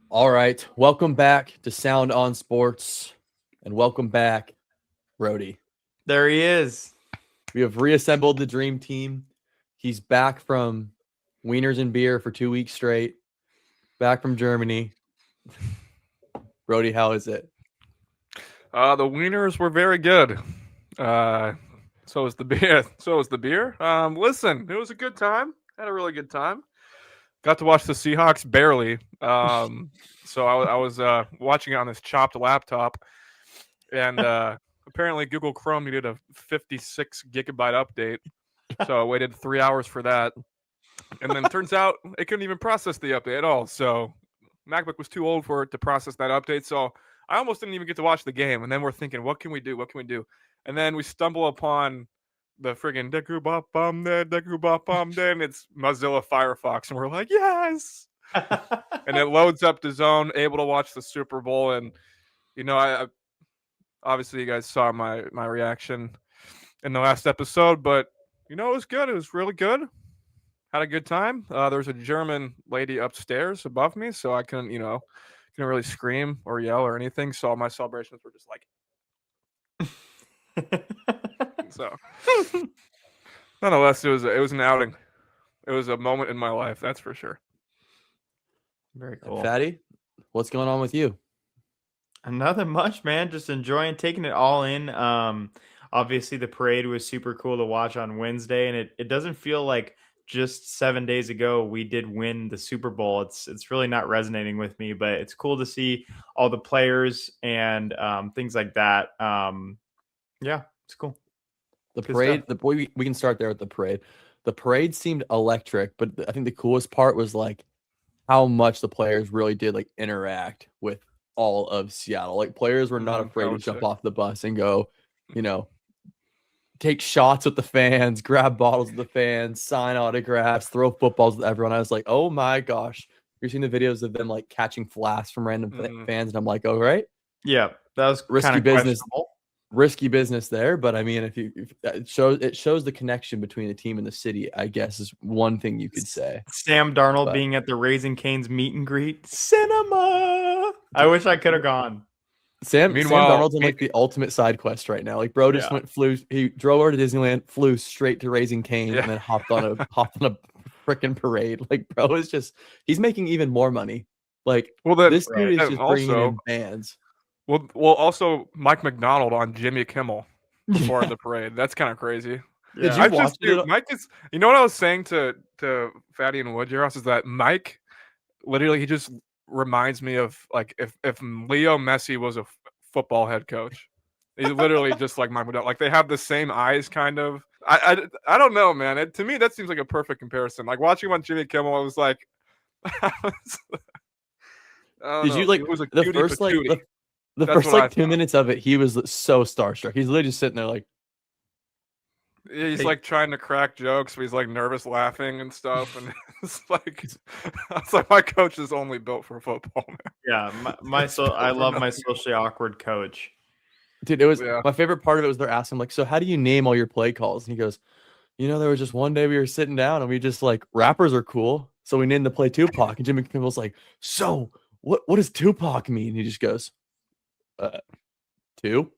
All right. Welcome back to Sound on Sports and welcome back, Brody. There he is. We have reassembled the dream team. He's back from Wieners and Beer for 2 weeks straight, back from Germany. Brody, how is it? The wieners were very good. So was the beer. So was the beer. Listen, it was a good time. Had a really good time. Got to watch the Seahawks barely. So I was watching it on this chopped laptop, and apparently Google Chrome needed a 56 gigabyte update. So I waited 3 hours for that, and then turns out it couldn't even process the update at all. So MacBook was too old for it to process that update. So I almost didn't even get to watch the game. And then we're thinking, what can we do? What can we do? And then we stumble upon the friggin' Deku Bop Bum Day, and it's Mozilla Firefox. And we're like, yes. And it loads up the zone, able to watch the Super Bowl. And, I obviously you guys saw my reaction in the last episode, but, it was good. It was really good. Had a good time. There was a German lady upstairs above me, so I couldn't really scream or yell or anything. So all my celebrations were just like. So, nonetheless, it was an outing. It was a moment in my life, that's for sure. Very cool. Fatty, what's going on with you? Nothing much, man. Just taking it all in. Obviously the parade was super cool to watch on Wednesday, and it doesn't feel like just 7 days ago we did win the Super Bowl. It's really not resonating with me, but it's cool to see all the players and things like that. Yeah, it's cool. The parade, we can start there with the parade. The parade seemed electric, but I think the coolest part was like how much the players really did like interact with all of Seattle. Like players were not afraid to jump off the bus and go, take shots with the fans, grab bottles with the fans, sign autographs, throw footballs with everyone. I was like, oh my gosh. You're seeing the videos of them like catching flasks from random fans, and I'm like, oh, right. Yeah, that was risky business. Risky business there, but I mean, if it shows the connection between the team and the city, I guess is one thing you could say. Sam Darnold being at the Raising Cane's meet and greet, cinema. I wish I could have gone. Sam Darnold's on like the ultimate side quest right now. Like, bro just he drove over to Disneyland, flew straight to Raising Cane, and then hopped on a freaking parade. Like, bro is he's making even more money. Like, this dude is just bringing in fans. Well, also Mike McDonald on Jimmy Kimmel before the parade. That's kind of crazy. Yeah. Did you watch it? Mike is. You know what I was saying to Fatty and Woodgeros is that Mike, literally, he just reminds me of like if Leo Messi was a football head coach. He's literally just like Mike McDonald. Like they have the same eyes, kind of. I don't know, man. To me, that seems like a perfect comparison. Like watching him on Jimmy Kimmel, I was like. Did you like the first like? The first like 2 minutes of it, he was so starstruck. He's literally just sitting there like. Yeah, he's like trying to crack jokes, but he's like nervous laughing and stuff. And it's like, my coach is only built for football, man. Yeah, I love my socially awkward coach. Dude, it was my favorite part of it was they're asking like, so how do you name all your play calls? And he goes, there was just one day we were sitting down and we just like rappers are cool, so we named the play Tupac. And Jimmy Kimmel's like, so what does Tupac mean? And he just goes. 2.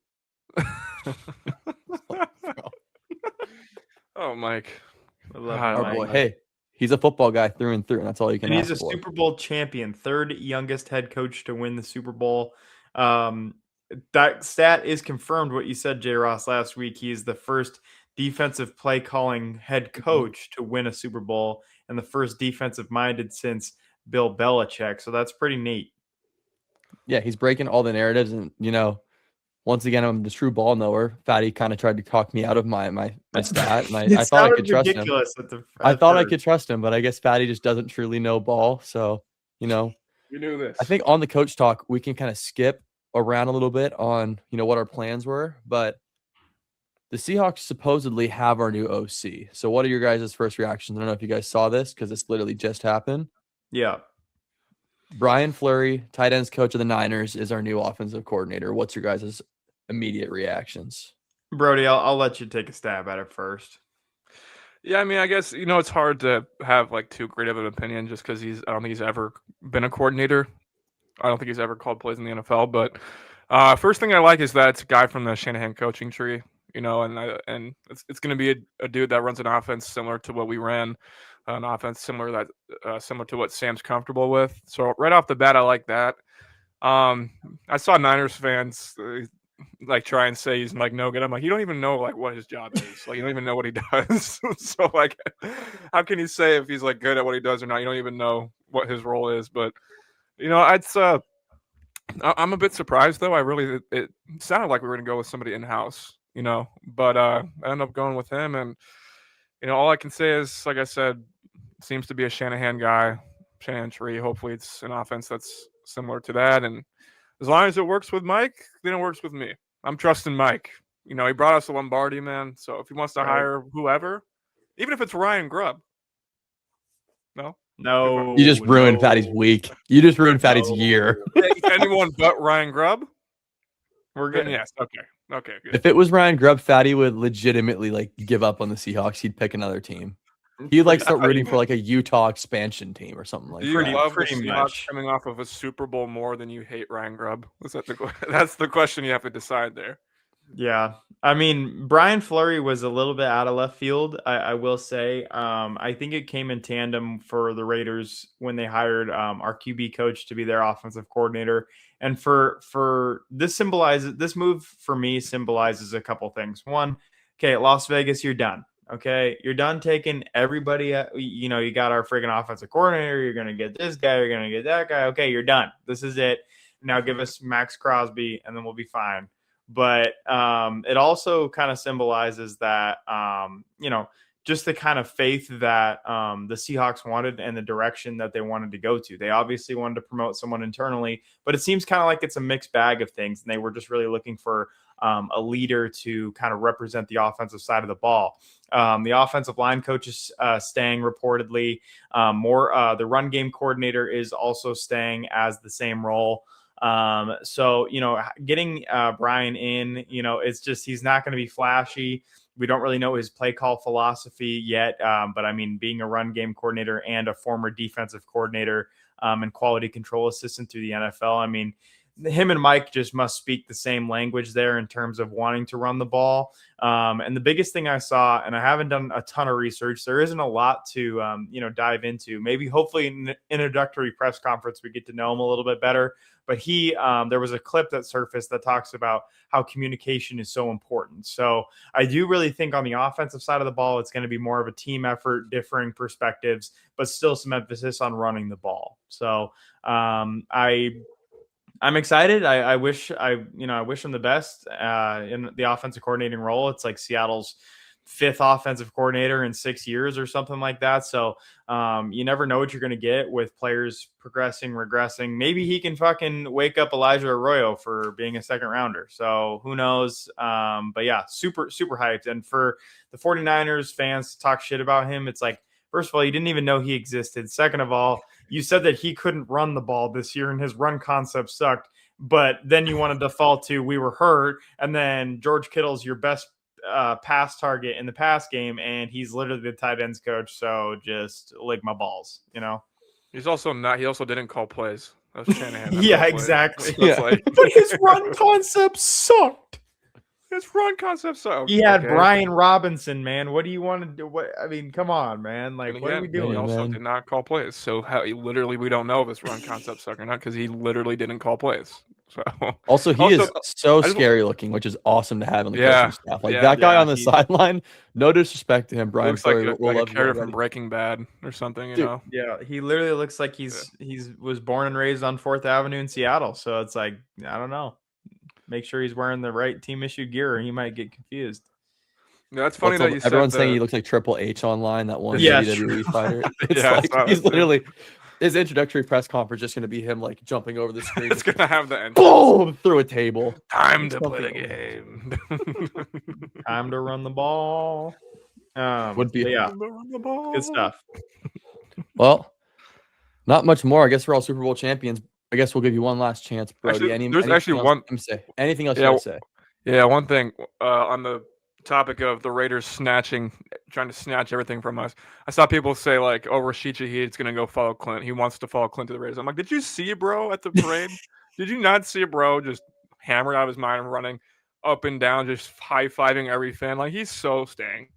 Oh, Mike. I love our boy. Hey, he's a football guy through and through, and that's all you can ask for. He's a Super Bowl champion, third youngest head coach to win the Super Bowl. That stat is confirmed what you said, J. Ross, last week. He is the first defensive play calling head coach to win a Super Bowl and the first defensive minded since Bill Belichick. So that's pretty neat. Yeah, he's breaking all the narratives, and once again, I'm the true ball knower. Fatty kind of tried to talk me out of my stat, and I thought I could trust him. I thought I could trust him, but I guess Fatty just doesn't truly know ball. So, we knew this. I think on the coach talk, we can kind of skip around a little bit on what our plans were, but the Seahawks supposedly have our new OC. So, what are your guys' first reactions? I don't know if you guys saw this because this literally just happened. Yeah. Brian Fleury, tight ends coach of the Niners, is our new offensive coordinator. What's your guys' immediate reactions? Brody, I'll let you take a stab at it first. Yeah, I mean, I guess, it's hard to have like too great of an opinion just because I don't think he's ever been a coordinator I don't think he's ever called plays in the NFL. But first thing I like is that it's a guy from the Shanahan coaching tree, and it's going to be a dude that runs an offense similar to what we ran, an offense similar to what Sam's comfortable with. So right off the bat, I like that. I saw Niners fans like try and say he's like no good. I'm like, you don't even know like what his job is. Like you don't even know what he does. So like, how can you say if he's like good at what he does or not? You don't even know what his role is. But I'm a bit surprised though. It sounded like we were gonna go with somebody in house, but I ended up going with him, and all I can say is, like I said, seems to be a Shanahan guy, Shanahan tree. Hopefully, it's an offense that's similar to that, and as long as it works with Mike, then it works with me. I'm trusting Mike. He brought us to Lombardi, man. So if he wants to hire whoever, even if it's Ryan Grubb, no, you just ruined Fatty's week. You just ruined Fatty's year. Anyone but Ryan Grubb, we're good. Yes, okay, good. If it was Ryan Grubb, Fatty would legitimately like give up on the Seahawks. He'd pick another team. He'd like start rooting for like a Utah expansion team or something like that. Do you love the Seahawks coming off of a Super Bowl more than you hate Ryan Grubb? That's the question you have to decide there. Yeah. I mean, Brian Fleury was a little bit out of left field, I will say. I think it came in tandem for the Raiders when they hired our QB coach to be their offensive coordinator. And for this move for me symbolizes a couple things. One, okay, Las Vegas, you're done. Okay, you're done taking everybody. You got our friggin' offensive coordinator. You're going to get this guy. You're going to get that guy. Okay, you're done. This is it. Now give us Max Crosby, and then we'll be fine. But it also kind of symbolizes that, just the kind of faith that the Seahawks wanted and the direction that they wanted to go to. They obviously wanted to promote someone internally, but it seems kind of like it's a mixed bag of things. And they were just really looking for a leader to kind of represent the offensive side of the ball. The offensive line coach is staying reportedly. The run game coordinator is also staying as the same role. So getting Brian in, it's just he's not going to be flashy. We don't really know his play call philosophy yet. But I mean, being a run game coordinator and a former defensive coordinator and quality control assistant through the NFL, I mean, him and Mike just must speak the same language there in terms of wanting to run the ball. And the biggest thing I saw, and I haven't done a ton of research, there isn't a lot to, dive into. Maybe hopefully in an introductory press conference, we get to know him a little bit better. But there was a clip that surfaced that talks about how communication is so important. So I do really think on the offensive side of the ball, it's going to be more of a team effort, differing perspectives, but still some emphasis on running the ball. So I'm excited. I wish him the best in the offensive coordinating role. It's like Seattle's 5th offensive coordinator in 6 years or something like that. So you never know what you're going to get with players progressing, regressing. Maybe he can fucking wake up Elijah Arroyo for being a 2nd rounder. So who knows? But yeah, super, super hyped. And for the 49ers fans to talk shit about him, it's like, first of all, you didn't even know he existed. Second of all, you said that he couldn't run the ball this year and his run concept sucked. But then you want to default to we were hurt. And then George Kittle's your best pass target in the pass game. And he's literally the tight ends coach. So just lick my balls, He's also not. He also didn't call plays. That was Shanahan. Yeah, exactly. Yeah. But his run concept sucked. His run concept sucked. He had Brian Robinson, man. What do you want to do? Come on, man. Like, what are we doing? He also did not call plays. So we don't know if his run concept sucked or not because he literally didn't call plays. So also he is so scary looking, which is awesome to have on the coaching staff. Like that guy on the sideline. No disrespect to him, Brian. Looks like a character from Breaking Bad or something, Dude, yeah, he literally looks like he was born and raised on 4th Avenue in Seattle. So it's like, I don't know. Make sure he's wearing the right team issued gear, or he might get confused. No, that's funny that you said everyone's saying he looks like Triple H online. That one WWE fighter. It's like he's literally his introductory press conference just going to be him like jumping over the screen. It's going to have the end. Boom through a table. Time to play the game. Time to run the ball. Would be good stuff. Well, not much more. I guess we're all Super Bowl champions. I guess we'll give you one last chance, Brody. There's actually one. Anything else you want to say? Yeah, one thing on the topic of the Raiders trying to snatch everything from us. I saw people say like, "Oh, Rashid Shaheed's gonna go follow Clint. He wants to follow Clint to the Raiders." I'm like, "Did you see bro at the parade? Did you not see bro just hammered out of his mind and running up and down, just high fiving every fan? Like he's so staying.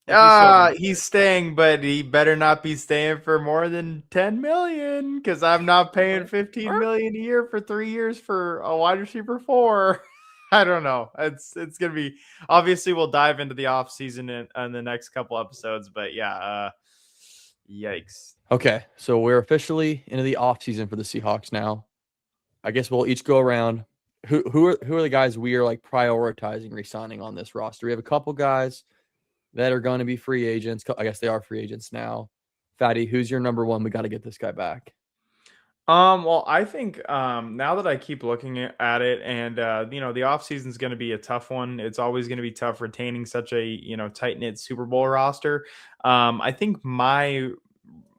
Like, He's staying, but he better not be staying for more than 10 million because I'm not paying 15 million a year for 3 years for a wide receiver 4. I don't know. It's gonna be obviously we'll dive into the offseason in the next couple episodes, but yeah, yikes. Okay, so we're officially into the offseason for the Seahawks now. I guess we'll each go around. Who are the guys we are like prioritizing re-signing on this roster? We have a couple guys that are going to be free agents. I guess they are free agents now. Fatty, who's your number one? We got to get this guy back. Well, I think now that I keep looking at it, and the offseason is going to be a tough one. It's always going to be tough retaining such a tight knit Super Bowl roster. I think my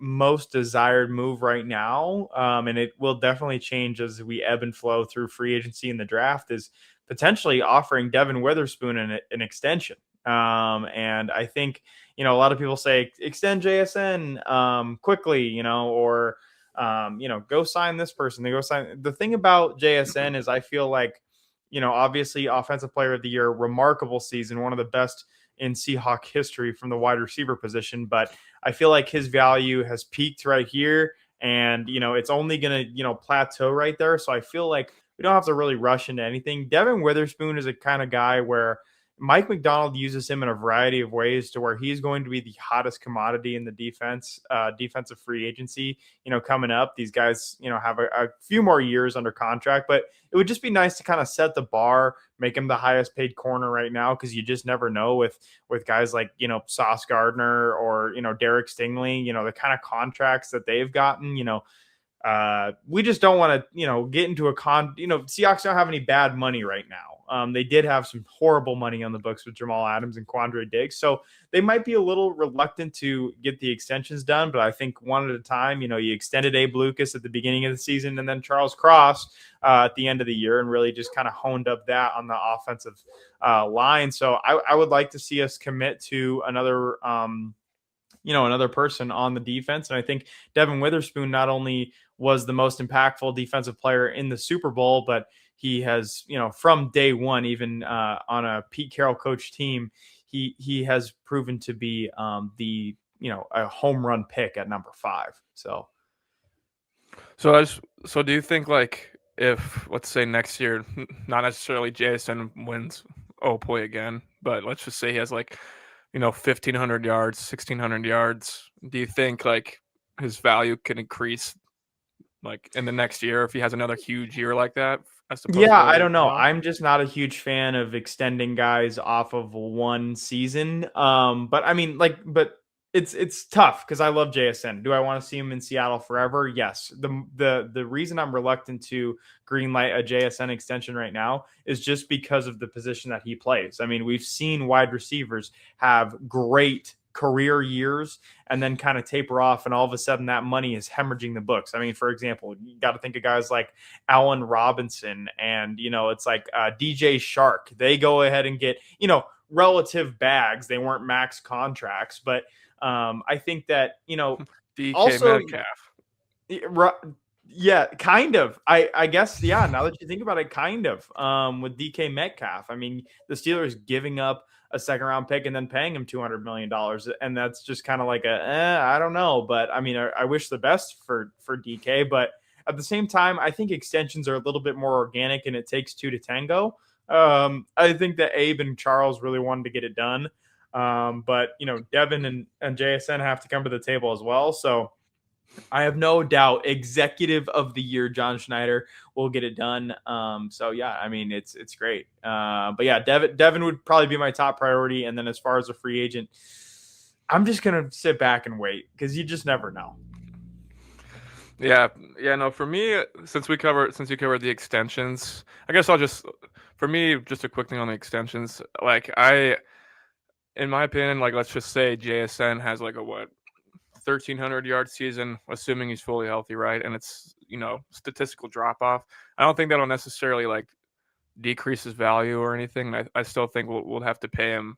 most desired move right now, and it will definitely change as we ebb and flow through free agency and the draft, is potentially offering Devin Witherspoon an extension. And I think a lot of people say extend JSN quickly, or go sign this person. They go sign. The thing about JSN is I feel like, obviously offensive player of the year, remarkable season, one of the best in Seahawk history from the wide receiver position. But I feel like his value has peaked right here, and it's only going to plateau right there. So I feel like we don't have to really rush into anything. Devin Witherspoon is a kind of guy where Mike McDonald uses him in a variety of ways to where he's going to be the hottest commodity in the defensive free agency, coming up. These guys, have a few more years under contract, but it would just be nice to kind of set the bar, make him the highest paid corner right now, because you just never know with guys like, Sauce Gardner or, Derek Stingley, the kind of contracts that they've gotten, we just don't want to, get into Seahawks don't have any bad money right now. They did have some horrible money on the books with Jamal Adams and Quandre Diggs. So they might be a little reluctant to get the extensions done, but I think one at a time. You extended Abe Lucas at the beginning of the season and then Charles Cross at the end of the year, and really just kind of honed up that on the offensive line. So I would like to see us commit to another another person on the defense. And I think Devin Witherspoon not only was the most impactful defensive player in the Super Bowl, but he has, from day one, even on a Pete Carroll coach team, he has proven to be a home run pick at number 5. So do you think like if let's say next year, not necessarily JSN wins Opoy again, but let's just say he has like 1,500 yards, 1,600 yards. Do you think like his value can increase like in the next year if he has another huge year like that? Yeah, I don't know. I'm just not a huge fan of extending guys off of one season. But I mean, but it's tough because I love JSN. Do I want to see him in Seattle forever? Yes. The reason I'm reluctant to greenlight a JSN extension right now is just because of the position that he plays. I mean, we've seen wide receivers have great career years and then kind of taper off, and all of a sudden that money is hemorrhaging the books. I mean, for example, you got to think of guys like Allen Robinson and it's like DJ Shark. They go ahead and get relative bags. They weren't max contracts, but I think that DK also Metcalf. Yeah, kind of. I guess, yeah, now that you think about it, kind of. With DK Metcalf. I mean, the Steelers giving up a second round pick and then paying him $200 million. And that's just kind of like I don't know. But I mean, I wish the best for DK. But at the same time, I think extensions are a little bit more organic and it takes 2 to tango. I think that Abe and Charles really wanted to get it done. But, Devin and JSN have to come to the table as well. So I have no doubt executive of the year, John Schneider, will get it done. So yeah, I mean, it's great. But yeah, Devin would probably be my top priority. And then as far as a free agent, I'm just going to sit back and wait because you just never know. Yeah. No, for me, since you covered the extensions, I guess for me, just a quick thing on the extensions. Like in my opinion, like let's just say JSN has like a 1,300 yard season, assuming he's fully healthy, right? And it's statistical drop off. I don't think that'll necessarily like decrease his value or anything. I still think we'll have to pay him,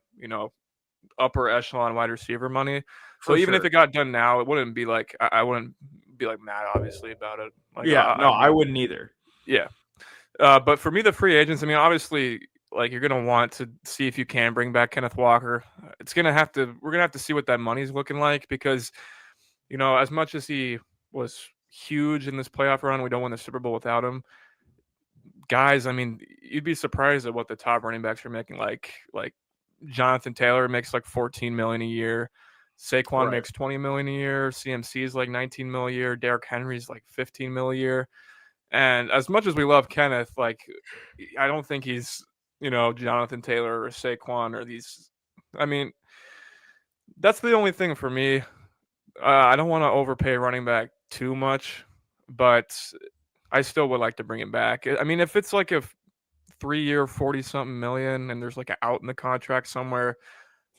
upper echelon wide receiver money. So even if it got done now, it wouldn't be like I wouldn't be like mad obviously about it. Like I wouldn't either. Yeah. But for me, the free agents, I mean, obviously, like you're gonna want to see if you can bring back Kenneth Walker. We're gonna have to see what that money's looking like because, as much as he was huge in this playoff run, we don't win the Super Bowl without him. Guys, I mean, you'd be surprised at what the top running backs are making. Like Jonathan Taylor makes like 14 million a year. Saquon makes 20 million a year. CMC is like 19 million a year. Derrick Henry's like 15 million a year. And as much as we love Kenneth, like I don't think he's, Jonathan Taylor or Saquon or these. I mean, that's the only thing for me. I don't want to overpay running back too much, but I still would like to bring him back. I mean, if it's like a 3-year, 40-something million and there's like an out in the contract somewhere,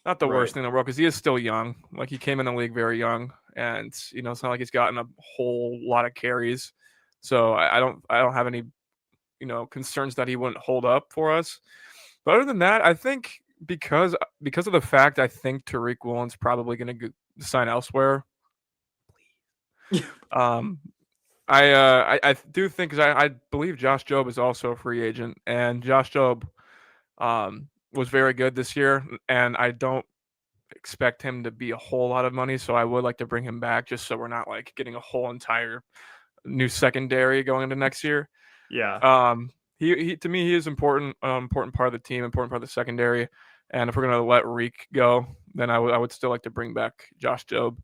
not the worst thing in the world because he is still young. Like he came in the league very young, and it's not like he's gotten a whole lot of carries. So I don't have any, concerns that he wouldn't hold up for us. But other than that, I think because of the fact I think Tariq Woolen's probably going to sign elsewhere. I do think because I believe Josh Jobe is also a free agent, and Josh Jobe was very good this year, and I don't expect him to be a whole lot of money, so I would like to bring him back just so we're not like getting a whole entire new secondary going into next year. Yeah. He to me he is important part of the team, important part of the secondary, and if we're gonna let Reek go, then I would still like to bring back Josh Jobe.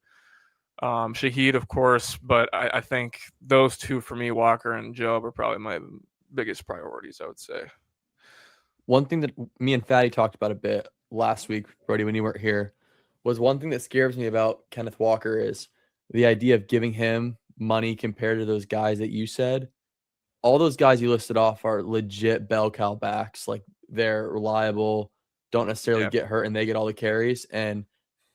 Shaheed, of course, but I think those two for me, Walker and Jobe, are probably my biggest priorities, I would say. One thing that me and Fatty talked about a bit last week, Brody, when you weren't here, was one thing that scares me about Kenneth Walker is the idea of giving him money compared to those guys that you said. All those guys you listed off are legit bell cow backs. Like they're reliable, don't necessarily get hurt, and they get all the carries. And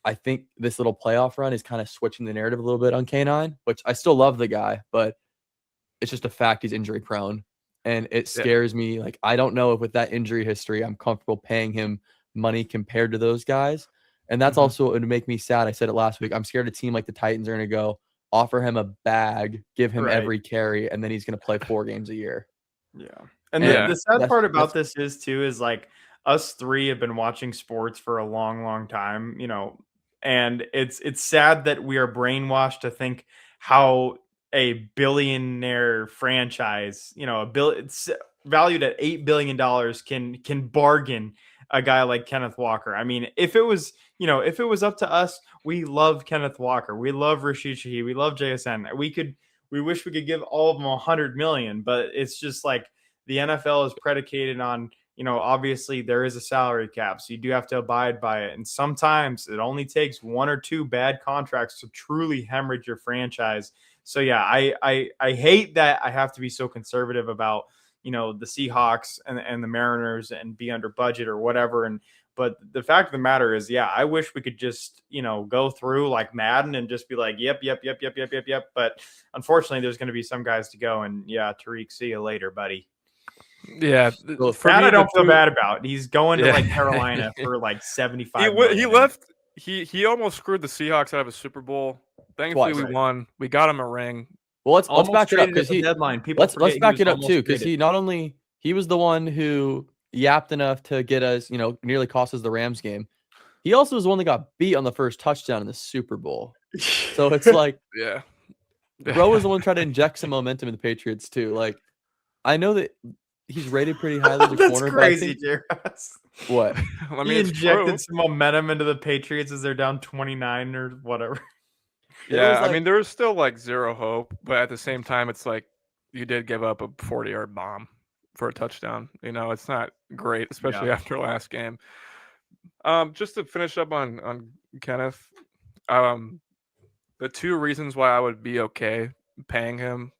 I think this little playoff run is kind of switching the narrative a little bit on K9, which I still love the guy, but it's just a fact he's injury prone. And it scares me. Like, I don't know if with that injury history, I'm comfortable paying him money compared to those guys. And that's also what would make me sad. I said it last week. I'm scared a team like the Titans are going to go offer him a bag, give him every carry, and then he's going to play 4 games a year. Yeah. And the sad part about this is like us three have been watching sports for a long, long time, and it's sad that we are brainwashed to think how a billionaire franchise, it's valued at $8 billion can bargain a guy like Kenneth Walker. I mean, if it was up to us, we love Kenneth Walker. We love Rashid Shaheed. We love JSN. We wish we could give all of them $100 million, but it's just like the NFL is predicated on, obviously there is a salary cap, so you do have to abide by it. And sometimes it only takes 1 or 2 bad contracts to truly hemorrhage your franchise. So yeah, I hate that I have to be so conservative about, the Seahawks and the Mariners and be under budget or whatever. But the fact of the matter is, yeah, I wish we could just, go through like Madden and just be like, yep. But unfortunately, there's going to be some guys to go. And yeah, Tariq, see you later, buddy. Yeah. Well, that I don't feel bad about. He's going to like Carolina for like 75 million. He left. He almost screwed the Seahawks out of a Super Bowl. Thankfully, we won. We got him a ring. Well, let's back it up because deadline. Let's back it up too because he was the one who yapped enough to get us, nearly cost us the Rams game. He also was the one that got beat on the first touchdown in the Super Bowl. So it's like, bro was the one trying to inject some momentum in the Patriots too. Like, I know that he's rated pretty highly as a corner. That's crazy, Jairus. What? He injected some momentum into the Patriots as they're down 29 or whatever. Yeah, I mean, there was still like zero hope, but at the same time, it's like you did give up a 40-yard bomb for a touchdown. It's not great, especially after last game. Just to finish up on Kenneth, the 2 reasons why I would be okay paying him,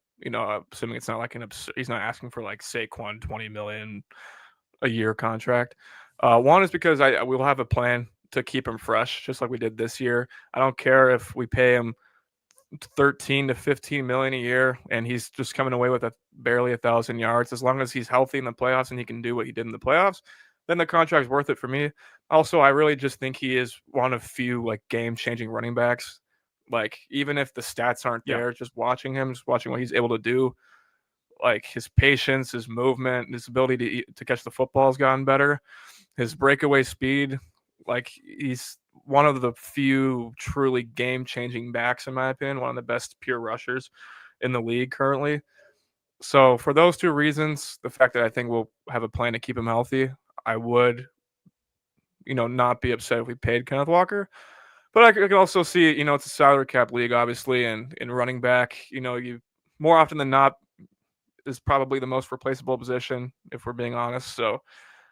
assuming it's not like he's not asking for like Saquon $20 million a year contract. One is because we'll have a plan to keep him fresh, just like we did this year. I don't care if we pay him 13 to 15 million a year, and he's just coming away with barely 1,000 yards. As long as he's healthy in the playoffs and he can do what he did in the playoffs, then the contract's worth it for me. Also, I really just think he is one of few like game-changing running backs. Like, even if the stats aren't there, just watching him, just watching what he's able to do, like his patience, his movement, his ability to catch the football has gotten better. His breakaway speed, like he's one of the few truly game-changing backs, in my opinion, one of the best pure rushers in the league currently. So for those two reasons, the fact that I think we'll have a plan to keep him healthy, I would, not be upset if we paid Kenneth Walker. But I could also see, it's a salary cap league, obviously, and in running back, you more often than not is probably the most replaceable position, if we're being honest. So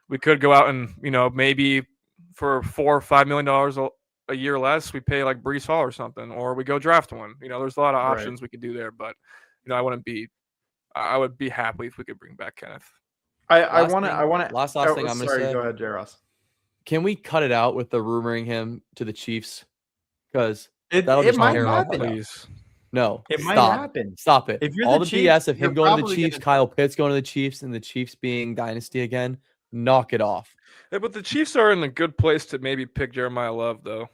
we could go out and, maybe for $4 or $5 million a year less, we pay like Brees Hall or something, or we go draft one. There's a lot of options we could do there, but I would be happy if we could bring back Kenneth. Last thing I'm going to say. Go ahead, Jaros. Can we cut it out with the rumoring him to the Chiefs? Because it might happen. Please. No, might happen. Stop it. If you're all the BS of Chiefs, him going to the Chiefs, Kyle Pitts going to the Chiefs, and the Chiefs being dynasty again, knock it off. Yeah, but the Chiefs are in a good place to maybe pick Jeremiah Love, though.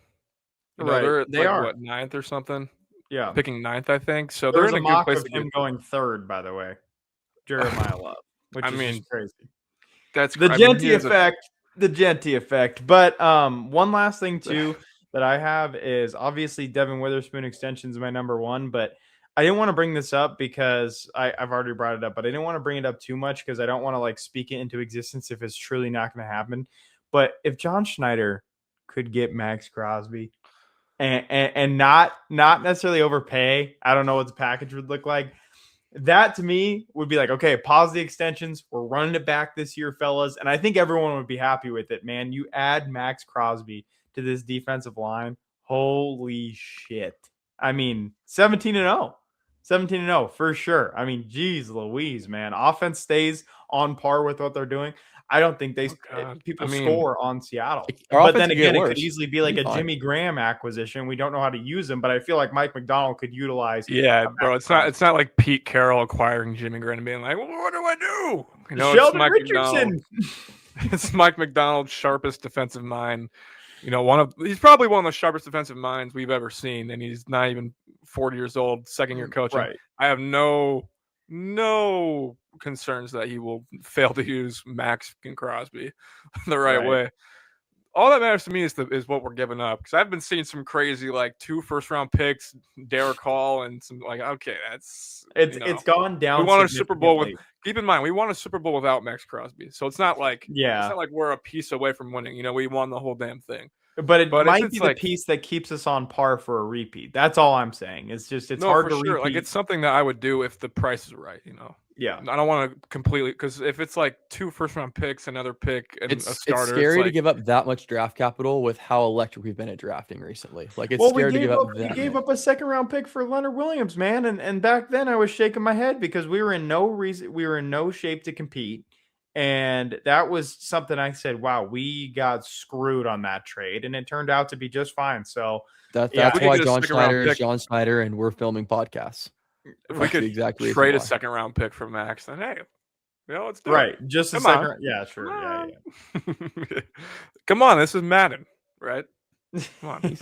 They are what, 9th or something. Yeah, picking 9th, I think. So there's they're in a a mock good place of him going 3rd, by the way. Jeremiah Love, which is just crazy. That's the Genty effect. The Genty effect. But one last thing too that I have is obviously Devin Witherspoon extension is my number 1, but I didn't want to bring this up because I've already brought it up, but I didn't want to bring it up too much because I don't want to like speak it into existence if it's truly not going to happen. But if John Schneider could get Max Crosby and not necessarily overpay, I don't know what the package would look like. That to me would be like, okay, pause the extensions. We're running it back this year, fellas. And I think everyone would be happy with it, man. You add Max Crosby to this defensive line. Holy shit. I mean, 17-0. 17-0 for sure. I mean, geez Louise, man. Offense stays on par with what they're doing. I don't think people score on Seattle. But then again, it could easily be like a Jimmy Graham acquisition. We don't know how to use him, but I feel like Mike McDonald could utilize. Yeah, bro. It's not like Pete Carroll acquiring Jimmy Graham and being like, well, what do I do? Sheldon Richardson. It's Mike McDonald's sharpest defensive mind. He's probably one of the sharpest defensive minds we've ever seen, and he's not even 40 years old, second-year coaching. Right. I have no concerns that he will fail to use Max and Crosby the right way. All that matters to me is what we're giving up, because I've been seeing some crazy like 2 first-round picks, Derek Hall, and some like it's gone down. We won a Super Bowl with. Keep in mind, we won a Super Bowl without Max Crosby, so it's not like it's not like we're a piece away from winning. We won the whole damn thing. But it might be the piece that keeps us on par for a repeat. That's all I'm saying. It's hard to repeat. Like, it's something that I would do if the price is right. Yeah. I don't want to completely, because if it's like 2 first-round picks, another pick, and a starter, it's scary to give up that much draft capital with how electric we've been at drafting recently. Like, it's scary to give up that. We gave up a 2nd-round pick for Leonard Williams, man, and back then I was shaking my head because we were in no shape to compete. And that was something I said, wow, we got screwed on that trade. And it turned out to be just fine. So that's why John Schneider is John Schneider, and we're filming podcasts. If we could trade a 2nd-round pick for Max, then hey, let's do it. Just a second. Yeah, sure. Yeah. Come on, this is Madden, right? Come on.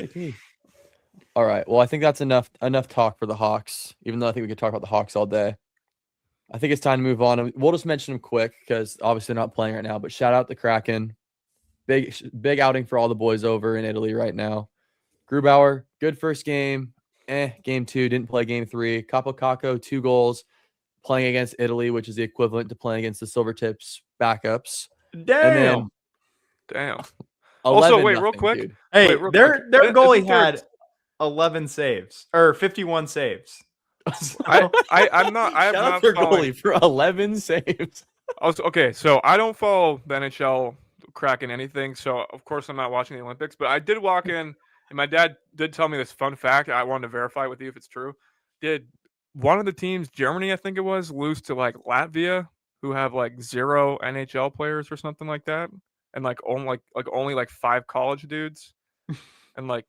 All right. Well, I think that's enough talk for the Hawks, even though I think we could talk about the Hawks all day. I think it's time to move on. We'll just mention them quick because obviously they're not playing right now, but shout out the Kraken. Big outing for all the boys over in Italy right now. Grubauer, good first game. Game 2, didn't play game 3. Capo 2 goals, playing against Italy, which is the equivalent to playing against the Silvertips backups. Damn. Also, wait, real quick. Dude. Hey, their goalie had 11 saves or 51 saves. I'm not. I have not their goalie for 11 saves. Okay, so I don't follow the NHL Kraken anything, so of course I'm not watching the Olympics. But I did walk in, and my dad did tell me this fun fact. I wanted to verify with you if it's true. Did one of the teams, Germany, I think it was, lose to like Latvia, who have like 0 NHL players or something like that, and only 5 college dudes, and like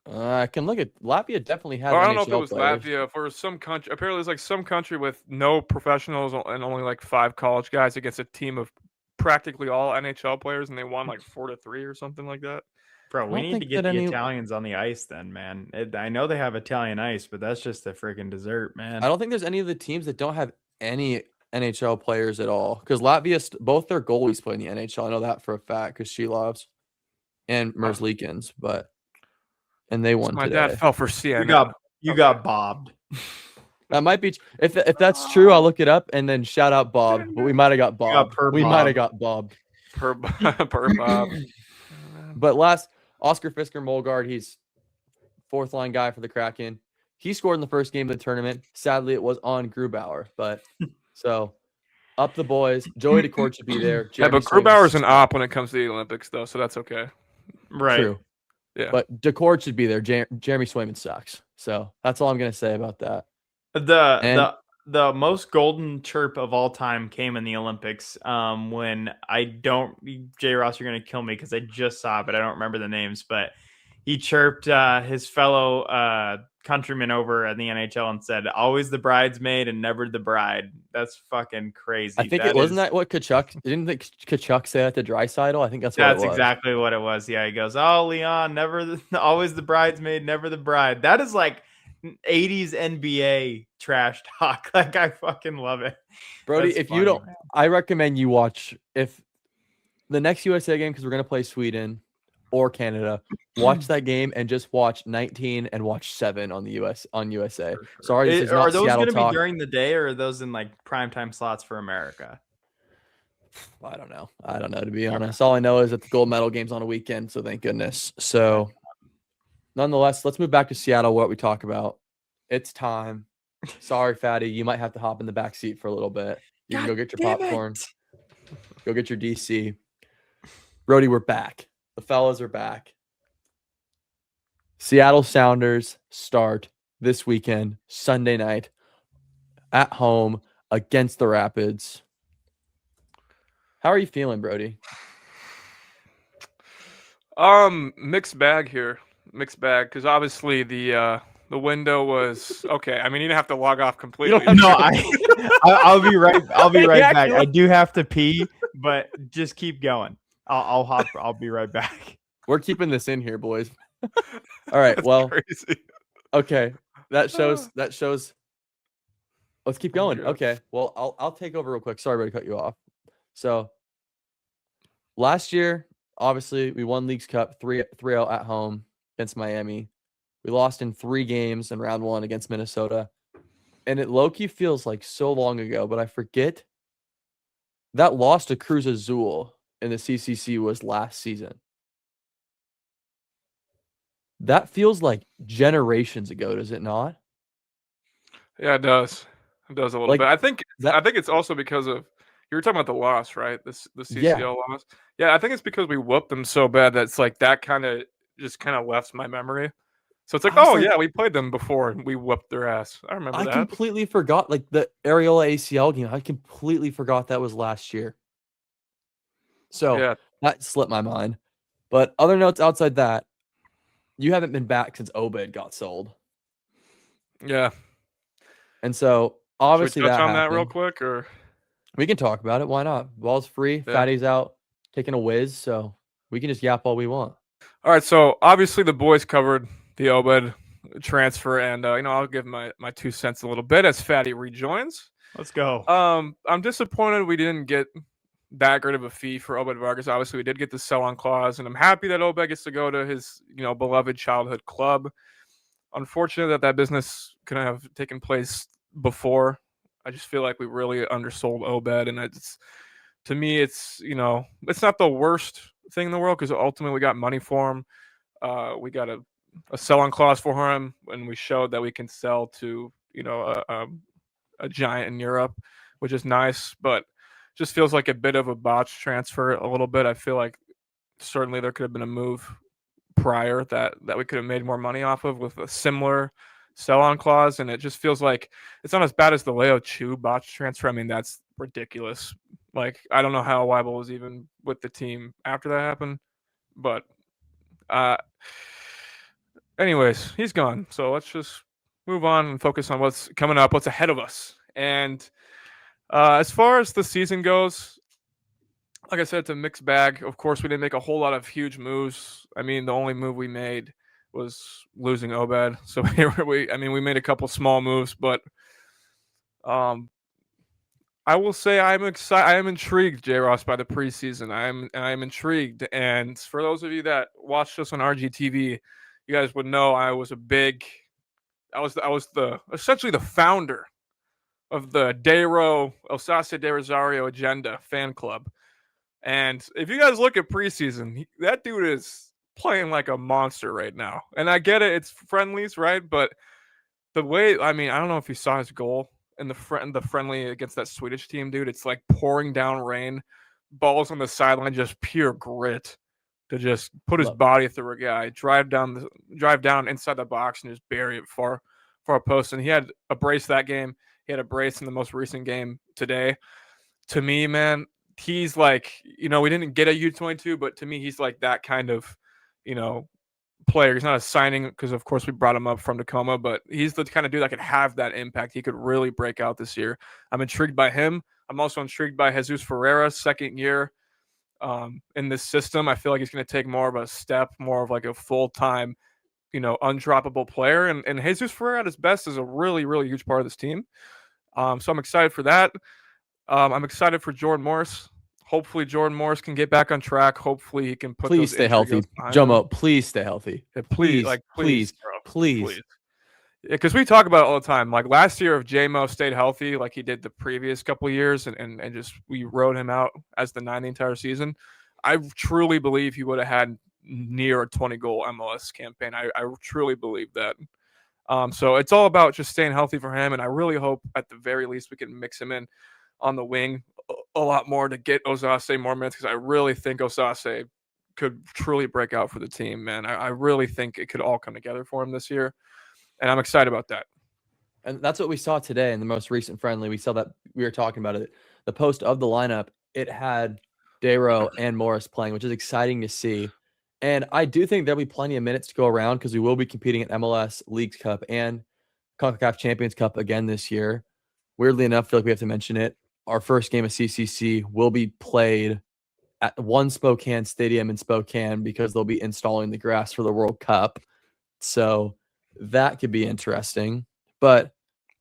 I can look at Latvia. Definitely has I don't know if it NHL was players. Latvia. For some country, apparently it's like some country with no professionals and only like 5 college guys against a team of practically all NHL players, and they won like 4-3 or something like that. Bro, I we don't need to think get that the any. Italians on the ice then, man. I know they have Italian ice, but that's just a freaking dessert, man. I don't think there's any of the teams that don't have any NHL players at all. Because Latvia, both their goalies play in the NHL. I know that for a fact because Shilovs and Merzlikins, and they won My dad today. fell for CNN. You got bobbed. That might be if that's true. I'll look it up and then shout out Bob. But we might have got bobbed. We might have got bobbed. Per Bob. But last, Oscar Fisker Molgard, he's fourth line guy for the Kraken. He scored in the first game of the tournament. Sadly, it was on Grubauer. But so up the boys. Joey DeCourt should be there. Yeah, but Grubauer's an op when it comes to the Olympics, though, so that's okay. Right. True. Yeah. But DeCourt should be there. Jeremy Swayman sucks. So that's all I'm gonna say about that. The most golden chirp of all time came in the Olympics. When Jay Ross, you're gonna kill me because I just saw it, but I don't remember the names. But he chirped his fellow countryman over at the NHL and said, "Always the bridesmaid and never the bride." That's fucking crazy. I think wasn't that what Kachuk didn't Kachuk say that to Draisaitl? I think that's exactly what it was. Yeah, he goes, "Oh, Leon, always the bridesmaid, never the bride." That is like 80s NBA trash talk. Like, I fucking love it. Brody. That's funny, you don't, man. I recommend you watch if the next USA game, because we're gonna play Sweden or Canada. Watch that game and just watch 19 and watch 7 on USA. Sure. Sorry, this is not are those Seattle gonna talk. be during the day, or are those in like primetime slots for America? I don't know, to be honest. All I know is that the gold medal game's on a weekend, so thank goodness. So nonetheless, let's move back to Seattle, what we talk about. It's time. Sorry, Fatty, you might have to hop in the back seat for a little bit. You can go get your popcorn. Go get your DC. Brody, we're back. The fellas are back. Seattle Sounders start this weekend, Sunday night, at home against the Rapids. How are you feeling, Brody? Mixed bag here. Mixed bag, because obviously the window was okay. I mean, you didn't have to log off completely. I'll be right. I'll be right back. I do have to pee, but just keep going. I'll be right back. We're keeping this in here, boys. All right. That's well, crazy. Okay. That shows. Let's keep going. Okay. Well, I'll take over real quick. Sorry to cut you off. So last year, obviously, we won Leagues Cup 3-0 at home against Miami. We lost in 3 games in round 1 against Minnesota. And it low-key feels like so long ago, but I forget that loss to Cruz Azul in the CCC was last season. That feels like generations ago, does it not? Yeah, it does. It does a little bit. I think it's also because of you were talking about the loss, right? The CCL loss. Yeah, I think it's because we whooped them so bad that it's like that kind of left my memory. So it's like, yeah, we played them before and we whooped their ass. I remember that. I completely forgot, like the Areola ACL game. I completely forgot that was last year. So that slipped my mind. But other notes outside that, you haven't been back since Obed got sold. Yeah. And so obviously should we touch on that real quick, or we can talk about it. Why not? Ball's free. Yeah. Fatty's out taking a whiz, so we can just yap all we want. All right. So obviously the boys covered the Obed transfer, and I'll give my 2 cents a little bit as Fatty rejoins. Let's go. I'm disappointed we didn't get that great of a fee for Obed Vargas. Obviously, we did get the sell-on clause, and I'm happy that Obed gets to go to his beloved childhood club. Unfortunate that business couldn't have taken place before. I just feel like we really undersold Obed, and to me, it's not the worst thing in the world because ultimately we got money for him. We got a sell-on clause for him, and we showed that we can sell to a giant in Europe, which is nice, but just feels like a bit of a botched transfer a little bit. I feel like certainly there could have been a move prior that we could have made more money off of with a similar sell-on clause, and it just feels like it's not as bad as the Leo Chu botched transfer. I mean, that's ridiculous. Like, I don't know how Weibel was even with the team after that happened, but anyways, he's gone. So let's just move on and focus on what's coming up, what's ahead of us. And as far as the season goes, like I said, it's a mixed bag. Of course, we didn't make a whole lot of huge moves. I mean, the only move we made was losing Obed. So we made a couple small moves, but I will say I'm excited. I am intrigued, J. Ross, by the preseason. I am intrigued. And for those of you that watched us on RGTV, you guys would know I was essentially the founder of the Osase de Rosario Agenda fan club. And if you guys look at preseason, that dude is playing like a monster right now. And I get it, it's friendlies, right? But the way, I don't know if you saw his goal in the friendly against that Swedish team, dude. It's like pouring down rain, balls on the sideline, just pure grit to just put his body through a guy, drive down inside the box and just bury it far post. And he had a brace that game. He had a brace in the most recent game today. To me, man, he's like, we didn't get a U22, but to me, he's like that kind of, player. He's not a signing because, of course, we brought him up from Tacoma, but he's the kind of dude that could have that impact. He could really break out this year. I'm intrigued by him. I'm also intrigued by Jesus Ferreira's second year in this system. I feel like he's going to take more of a step, more of like a full-time, undroppable player. And Jesus Ferreira at his best is a really, really huge part of this team. So I'm excited for that. I'm excited for Jordan Morris. Hopefully Jordan Morris can get back on track. Hopefully he can Please stay healthy. Jomo, please stay healthy. Yeah, please. Because we talk about it all the time. Like last year, if JMO stayed healthy like he did the previous couple of years and just we rode him out as the 9 the entire season, I truly believe he would have had near a 20-goal MLS campaign. I truly believe that. So it's all about just staying healthy for him, and I really hope at the very least we can mix him in on the wing a lot more to get Osase more minutes, because I really think Osase could truly break out for the team, man. I really think it could all come together for him this year, and I'm excited about that. And that's what we saw today in the most recent friendly. We saw that we were talking about it. The post of the lineup, it had Dayro and Morris playing, which is exciting to see. And I do think there'll be plenty of minutes to go around because we will be competing at MLS Leagues Cup and CONCACAF Champions Cup again this year. Weirdly enough, I feel like we have to mention it. Our first game of CCC will be played at One Spokane Stadium in Spokane because they'll be installing the grass for the World Cup. So that could be interesting. But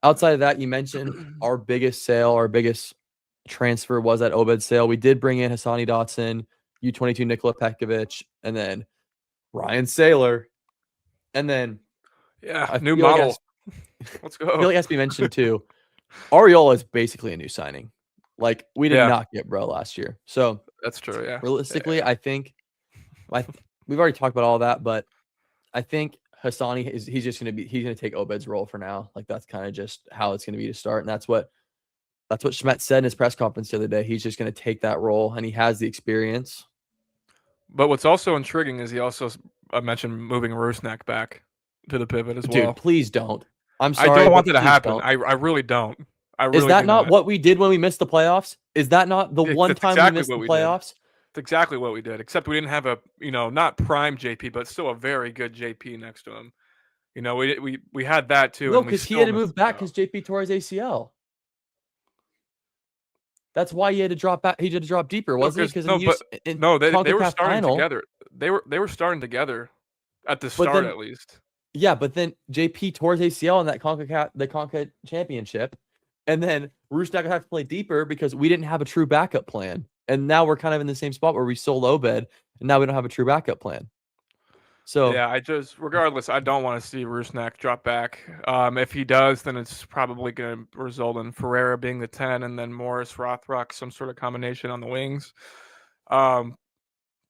outside of that, you mentioned our biggest sale, our biggest transfer was that Obed sale. We did bring in Hassani Dotson, U22 Nikola Pekovic, and then Ryan Saylor. And then new model. Let's go. I feel like it has to be mentioned too. Ariola is basically a new signing. Like we did not get Bro last year. So that's true. Yeah. Realistically, I think we've already talked about all that, but I think Hassani he's going to take Obed's role for now. Like that's kind of just how it's going to be to start. And that's what Schmidt said in his press conference the other day. He's just going to take that role and he has the experience. But what's also intriguing is he also mentioned moving Rusnak back to the pivot as well. Dude, please don't. I'm sorry. I don't want that to happen. I really don't. Is that not what we did when we missed the playoffs? Is that not the one time we missed the playoffs? It's exactly what we did, except we didn't have a, not prime JP, but still a very good JP next to him. We had that too. No, because he had to move back because JP tore his ACL. That's why he had to drop back. He had to drop deeper, wasn't it? They were starting together. They were starting together at the start at least. Yeah, but then JP tore his ACL in that CONCACAF championship, and then Rusnak would have to play deeper because we didn't have a true backup plan. And now we're kind of in the same spot where we sold Obed, and now we don't have a true backup plan. So yeah, regardless, I don't want to see Rusnak drop back. If he does, then it's probably going to result in Ferreira being the 10, and then Morris, Rothrock, some sort of combination on the wings.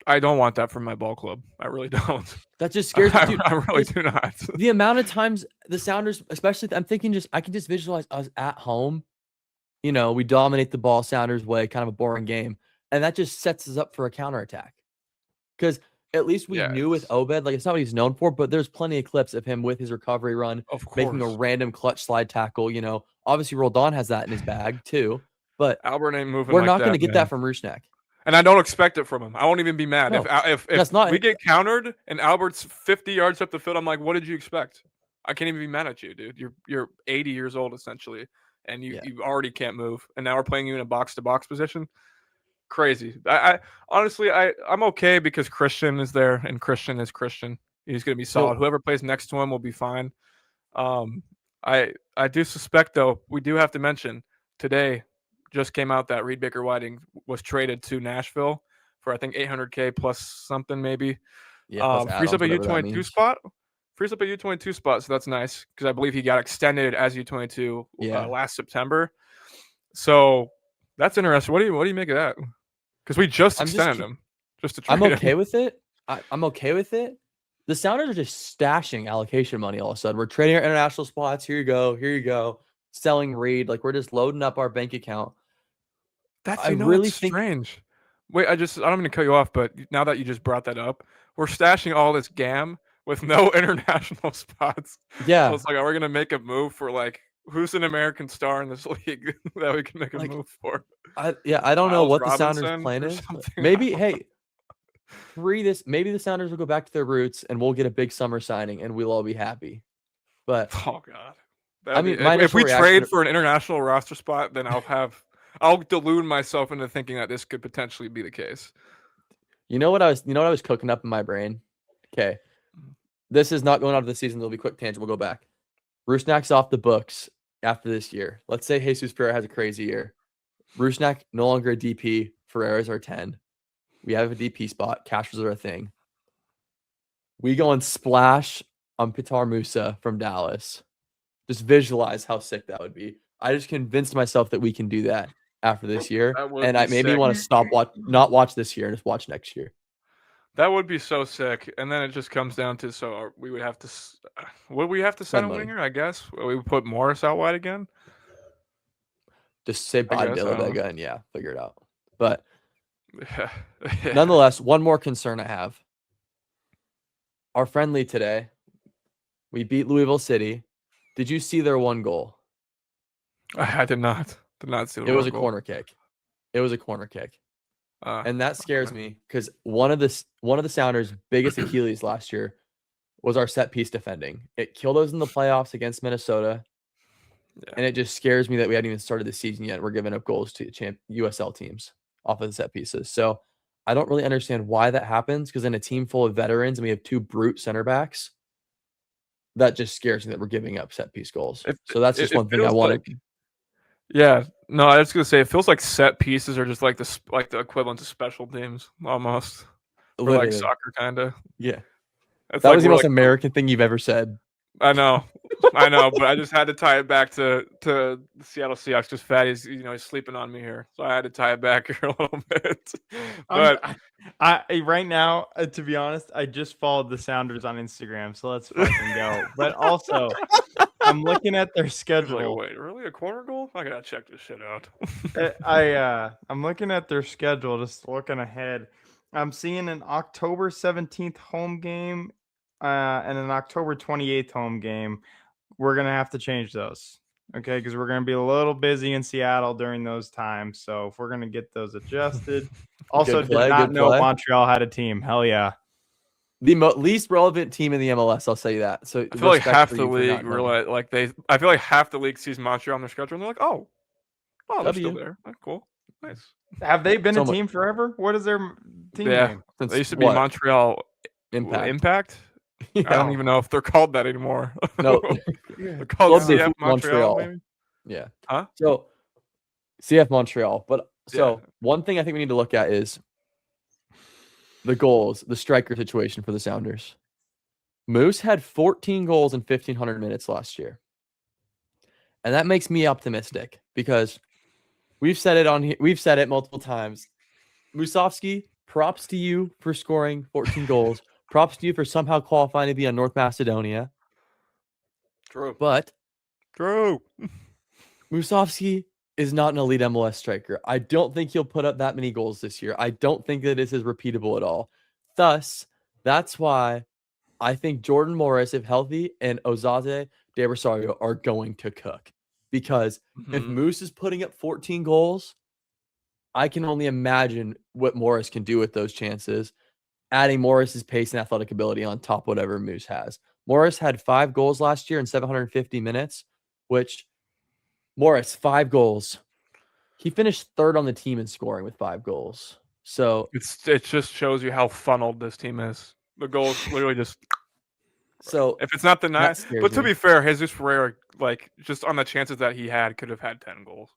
I don't want that from my ball club. I really don't. That just scares me. Dude, I really do not. The amount of times the Sounders, especially, I can just visualize us at home. We dominate the ball Sounders way, kind of a boring game. And that just sets us up for a counterattack. Because at least we knew with Obed, like it's not what he's known for, but there's plenty of clips of him with his recovery run, making a random clutch slide tackle. Obviously Roldan has that in his bag too. But Albert ain't moving. We're not going to get that from Rusnak. And I don't expect it from him. I won't even be mad. No, If that's not we get countered and Albert's 50 yards up the field, I'm like, what did you expect? I can't even be mad at you, dude. You're 80 years old essentially, and you already can't move, and now we're playing you in a box to box position. Crazy. I honestly I'm okay because Christian is there, and Christian is Christian. He's gonna be solid. Whoever plays next to him will be fine. I do suspect though, we do have to mention today just came out that Reed Baker Whiting was traded to Nashville for I think $800K plus something maybe. Yeah, frees up a U22 spot. Frees up a U22 spot, so that's nice because I believe he got extended as U22 last September. So that's interesting. What do you make of that? Because we just extended him just to trade I'm okay him. with it. I'm okay with it. The Sounders are just stashing allocation money all of a sudden. We're trading our international spots. Here you go. Here you go. Selling Reed. Like, we're just loading up our bank account. That's strange. Wait, I don't mean to cut you off, but now that you just brought that up, we're stashing all this GAM with no international spots. Yeah. So it's like, are we gonna make a move for like who's an American star in this league that we can make a move for? I don't know what the Sounders' plan is. Maybe maybe the Sounders will go back to their roots and we'll get a big summer signing and we'll all be happy. But oh god. I mean, if we trade for an international roster spot, then I'll delude myself into thinking that this could potentially be the case. You know what I was cooking up in my brain? Okay. This is not going out of the season. There'll be quick tangent. We'll go back. Rusnak's off the books after this year. Let's say Jesus Ferreira has a crazy year. Rusnak no longer a DP. Ferreira's our 10. We have a DP spot. Cash was our thing. We go and splash on Pitar Musa from Dallas. Just visualize how sick that would be. I just convinced myself that we can do that after this year. And I maybe want to not watch this year and just watch next year. That would be so sick. And then it just comes down to we would have to send a winger, I guess. We would put Morris out wide again. Just say bye to De La Vega and figure it out. But nonetheless, one more concern I have. Our friendly today, we beat Louisville City. Did you see their one goal? I did not. Did not see it. Was a corner kick. It was a corner kick. And that scares me because one of the Sounders' biggest Achilles last year was our set piece defending. It killed us in the playoffs against Minnesota. Yeah. And it just scares me that we hadn't even started the season yet. We're giving up goals to USL teams off of the set pieces. So I don't really understand why that happens because in a team full of veterans and we have two brute center backs, that just scares me that we're giving up set piece goals. So that's just one thing I wanted. Yeah, no, I was gonna say it feels like set pieces are just like the equivalent to special teams almost, or like soccer kind of. Yeah, that was the most American thing you've ever said. I know, but I just had to tie it back to the Seattle Seahawks because Fatty's he's sleeping on me here, so I had to tie it back here a little bit. But I right now, to be honest, I just followed the Sounders on Instagram, so let's fucking go. But also, I'm looking at their schedule. Wait, really? A corner goal? I gotta check this shit out. I'm looking at their schedule, just looking ahead. I'm seeing an October 17th home game and an October 28th home game. We're gonna have to change those, okay? Because we're gonna be a little busy in Seattle during those times. So if we're gonna get those adjusted, also did not know Montreal had a team. Hell yeah. The least relevant team in the MLS, I'll say that. So I feel like half the league I feel like half the league sees Montreal on their schedule and they're like, oh, they're still there. That's cool. Nice. Have they been a team forever? What is their team name? They used to be Montreal Impact. Yeah. I don't even know if they're called that anymore. No. They're called CF Montreal, maybe? Yeah. Huh? So CF Montreal. But one thing I think we need to look at is the goals, the striker situation for the Sounders. Moose had 14 goals in 1,500 minutes last year. And that makes me optimistic because we've said it multiple times. Musovski, props to you for scoring 14 goals. Props to you for somehow qualifying to be on North Macedonia. True. But true. Musovski is not an elite MLS striker. I don't think he'll put up that many goals this year. I don't think that this is repeatable at all. Thus, that's why I think Jordan Morris, if healthy, and Ozaze De Rosario are going to cook. Because if Moose is putting up 14 goals, I can only imagine what Morris can do with those chances, adding Morris's pace and athletic ability on top of whatever Moose has. Morris had 5 goals last year in 750 minutes, which Morris, 5 goals. He finished 3rd on the team in scoring with 5 goals. So it just shows you how funneled this team is. The goals literally just. So if it's not the night, but to me. be fair, Jesus Ferreira, like just on the chances that he had, could have had 10 goals.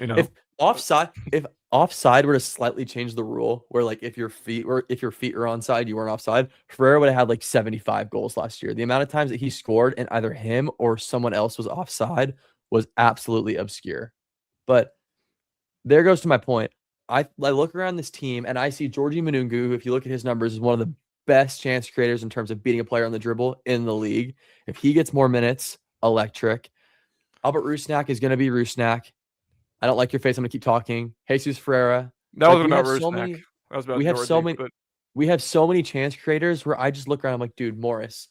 You know, if offside were to slightly change the rule, where like if your feet were onside, you weren't offside, Ferreira would have had like 75 goals last year. The amount of times that he scored and either him or someone else was offside was absolutely obscure. But there goes to my point. I look around this team and I see Georgie Manungu, who, if you look at his numbers, is one of the best chance creators in terms of beating a player on the dribble in the league. If he gets more minutes, electric. Albert Rusnak is going to be Rusnak. I don't like your face. I'm going to keep talking. Jesus Ferreira. That was about Rusnak. We have so many chance creators where I just look around. I'm like, dude, Morris,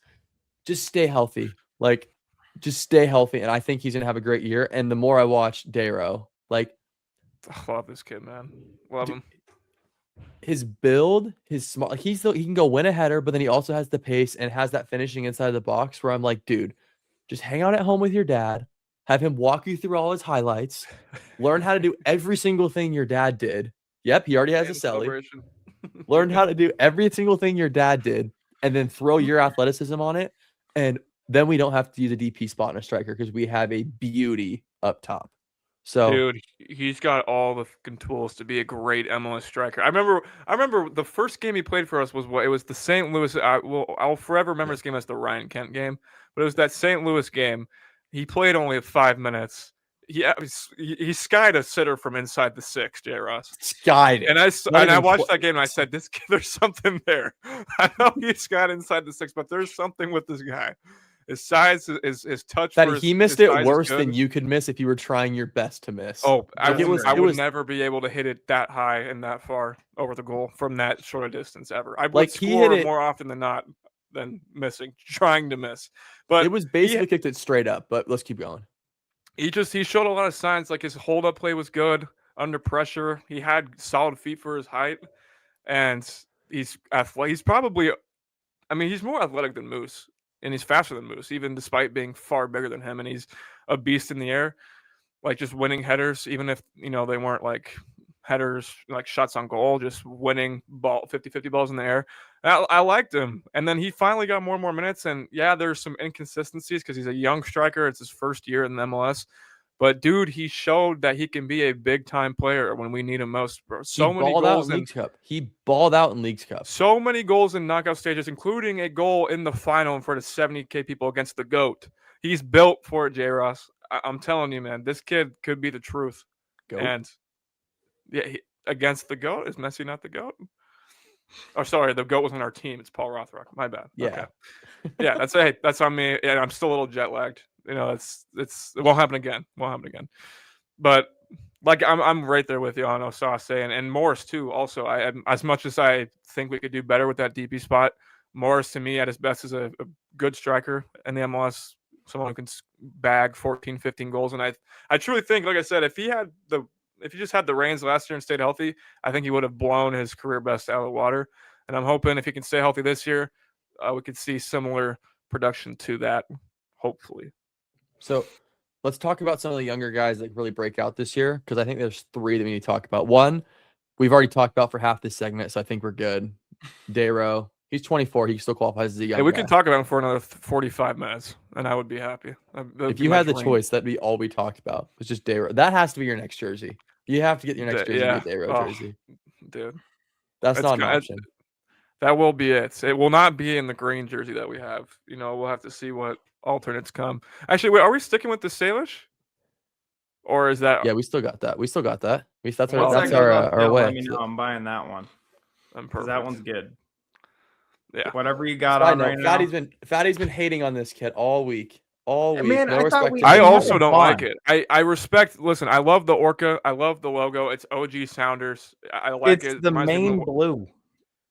just stay healthy. Like, just stay healthy. And I think he's going to have a great year. And the more I watch Dayro, like, I love this kid, man. Love him. His build, his small, he can go win a header, but then he also has the pace and has that finishing inside the box where I'm like, dude, just hang out at home with your dad, have him walk you through all his highlights, learn how to do every single thing your dad did. Yep, he already has a celly. Learn how to do every single thing your dad did, and then throw your athleticism on it. And then we don't have to use a DP spot in a striker because we have a beauty up top. So, dude, he's got all the fucking tools to be a great MLS striker. I remember the first game he played for us was it was the St. Louis. I'll forever remember this game as the Ryan Kent game, but it was that St. Louis game. He played only 5 minutes. He skied a sitter from inside the 6, J. Ross. Skied it. And I watched that game and I said, this kid, there's something there. I know he skied inside the 6, but there's something with this guy. His size, his touch. That he missed it worse than you could miss if you were trying your best to miss. Oh, I would never be able to hit it that high and that far over the goal from that short a distance ever. I would score more often than not than trying to miss. But it was basically kicked it straight up. But let's keep going. He showed a lot of signs. Like his hold up play was good under pressure. He had solid feet for his height, and he's athletic. He's probably, he's more athletic than Moose. And he's faster than Moose, even despite being far bigger than him. And he's a beast in the air, like just winning headers, even if, they weren't like headers, like shots on goal, just winning 50-50 balls in the air. I liked him. And then he finally got more and more minutes. And yeah, there's some inconsistencies because he's a young striker. It's his first year in the MLS. But dude, he showed that he can be a big time player when we need him most, bro. So many goals in Leagues Cup. He balled out in Leagues Cup. So many goals in knockout stages, including a goal in the final in front of 70K people against the GOAT. He's built for it, J. Ross. I'm telling you, man, this kid could be the truth. GOAT. And yeah, against the GOAT. Is Messi not the GOAT? Oh, sorry, the GOAT was on our team. It's Paul Rothrock. My bad. Yeah. Okay. Yeah, that's on me. Yeah, I'm still a little jet lagged. It won't happen again. But like I'm right there with you on Osase and Morris too. Also, as much as I think we could do better with that DP spot, Morris to me at his best is a good striker in the MLS, someone who can bag 14, 15 goals. And I truly think, like I said, if he just had the reins last year and stayed healthy, I think he would have blown his career best out of the water. And I'm hoping if he can stay healthy this year, we could see similar production to that, hopefully. So let's talk about some of the younger guys that really break out this year, because I think there's 3 that we need to talk about. One, we've already talked about for half this segment, so I think we're good. Dayro, he's 24. He still qualifies as a young guy. We can talk about him for another 45 minutes, and I would be happy. If you had the choice, that'd be all we talked about. It's just Dayro. That has to be your next jersey. You have to get your next jersey, Dayro jersey. Dude. That's not an option. That will be it. It will not be in the green jersey that we have. We'll have to see what alternates come. Actually, wait, are we sticking with the Salish? Or is that? Yeah, we still got that. That's our way. Let me know. I'm buying that one. Because that one's good. Yeah. Whatever you got on right now. Fatty's been hating on this kid all week. Man, I also don't like it. I respect. Listen, I love the Orca. I love the logo. It's OG Sounders. I like it. It's the main blue.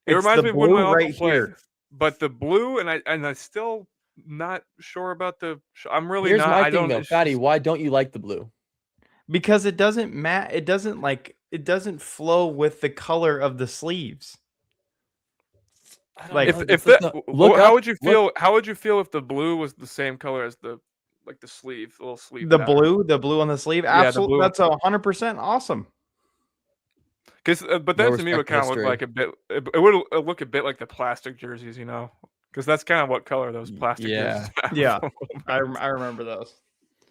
It reminds me of when my uncle right played. here. But the blue, and I still not sure about the. I'm really Here's not. my thing though, Fatty. Why don't you like the blue? Because it doesn't matter. It doesn't it doesn't flow with the color of the sleeves. Like how would you feel? How would you feel if the blue was the same color as the sleeve, the little sleeve? The blue on the sleeve. Absolutely, that's 100% awesome. Because, but then to me, it would kind of look like a bit. It would look a bit like the plastic jerseys, you know, because that's kind of what color those plastic jerseys have. Yeah, I remember those.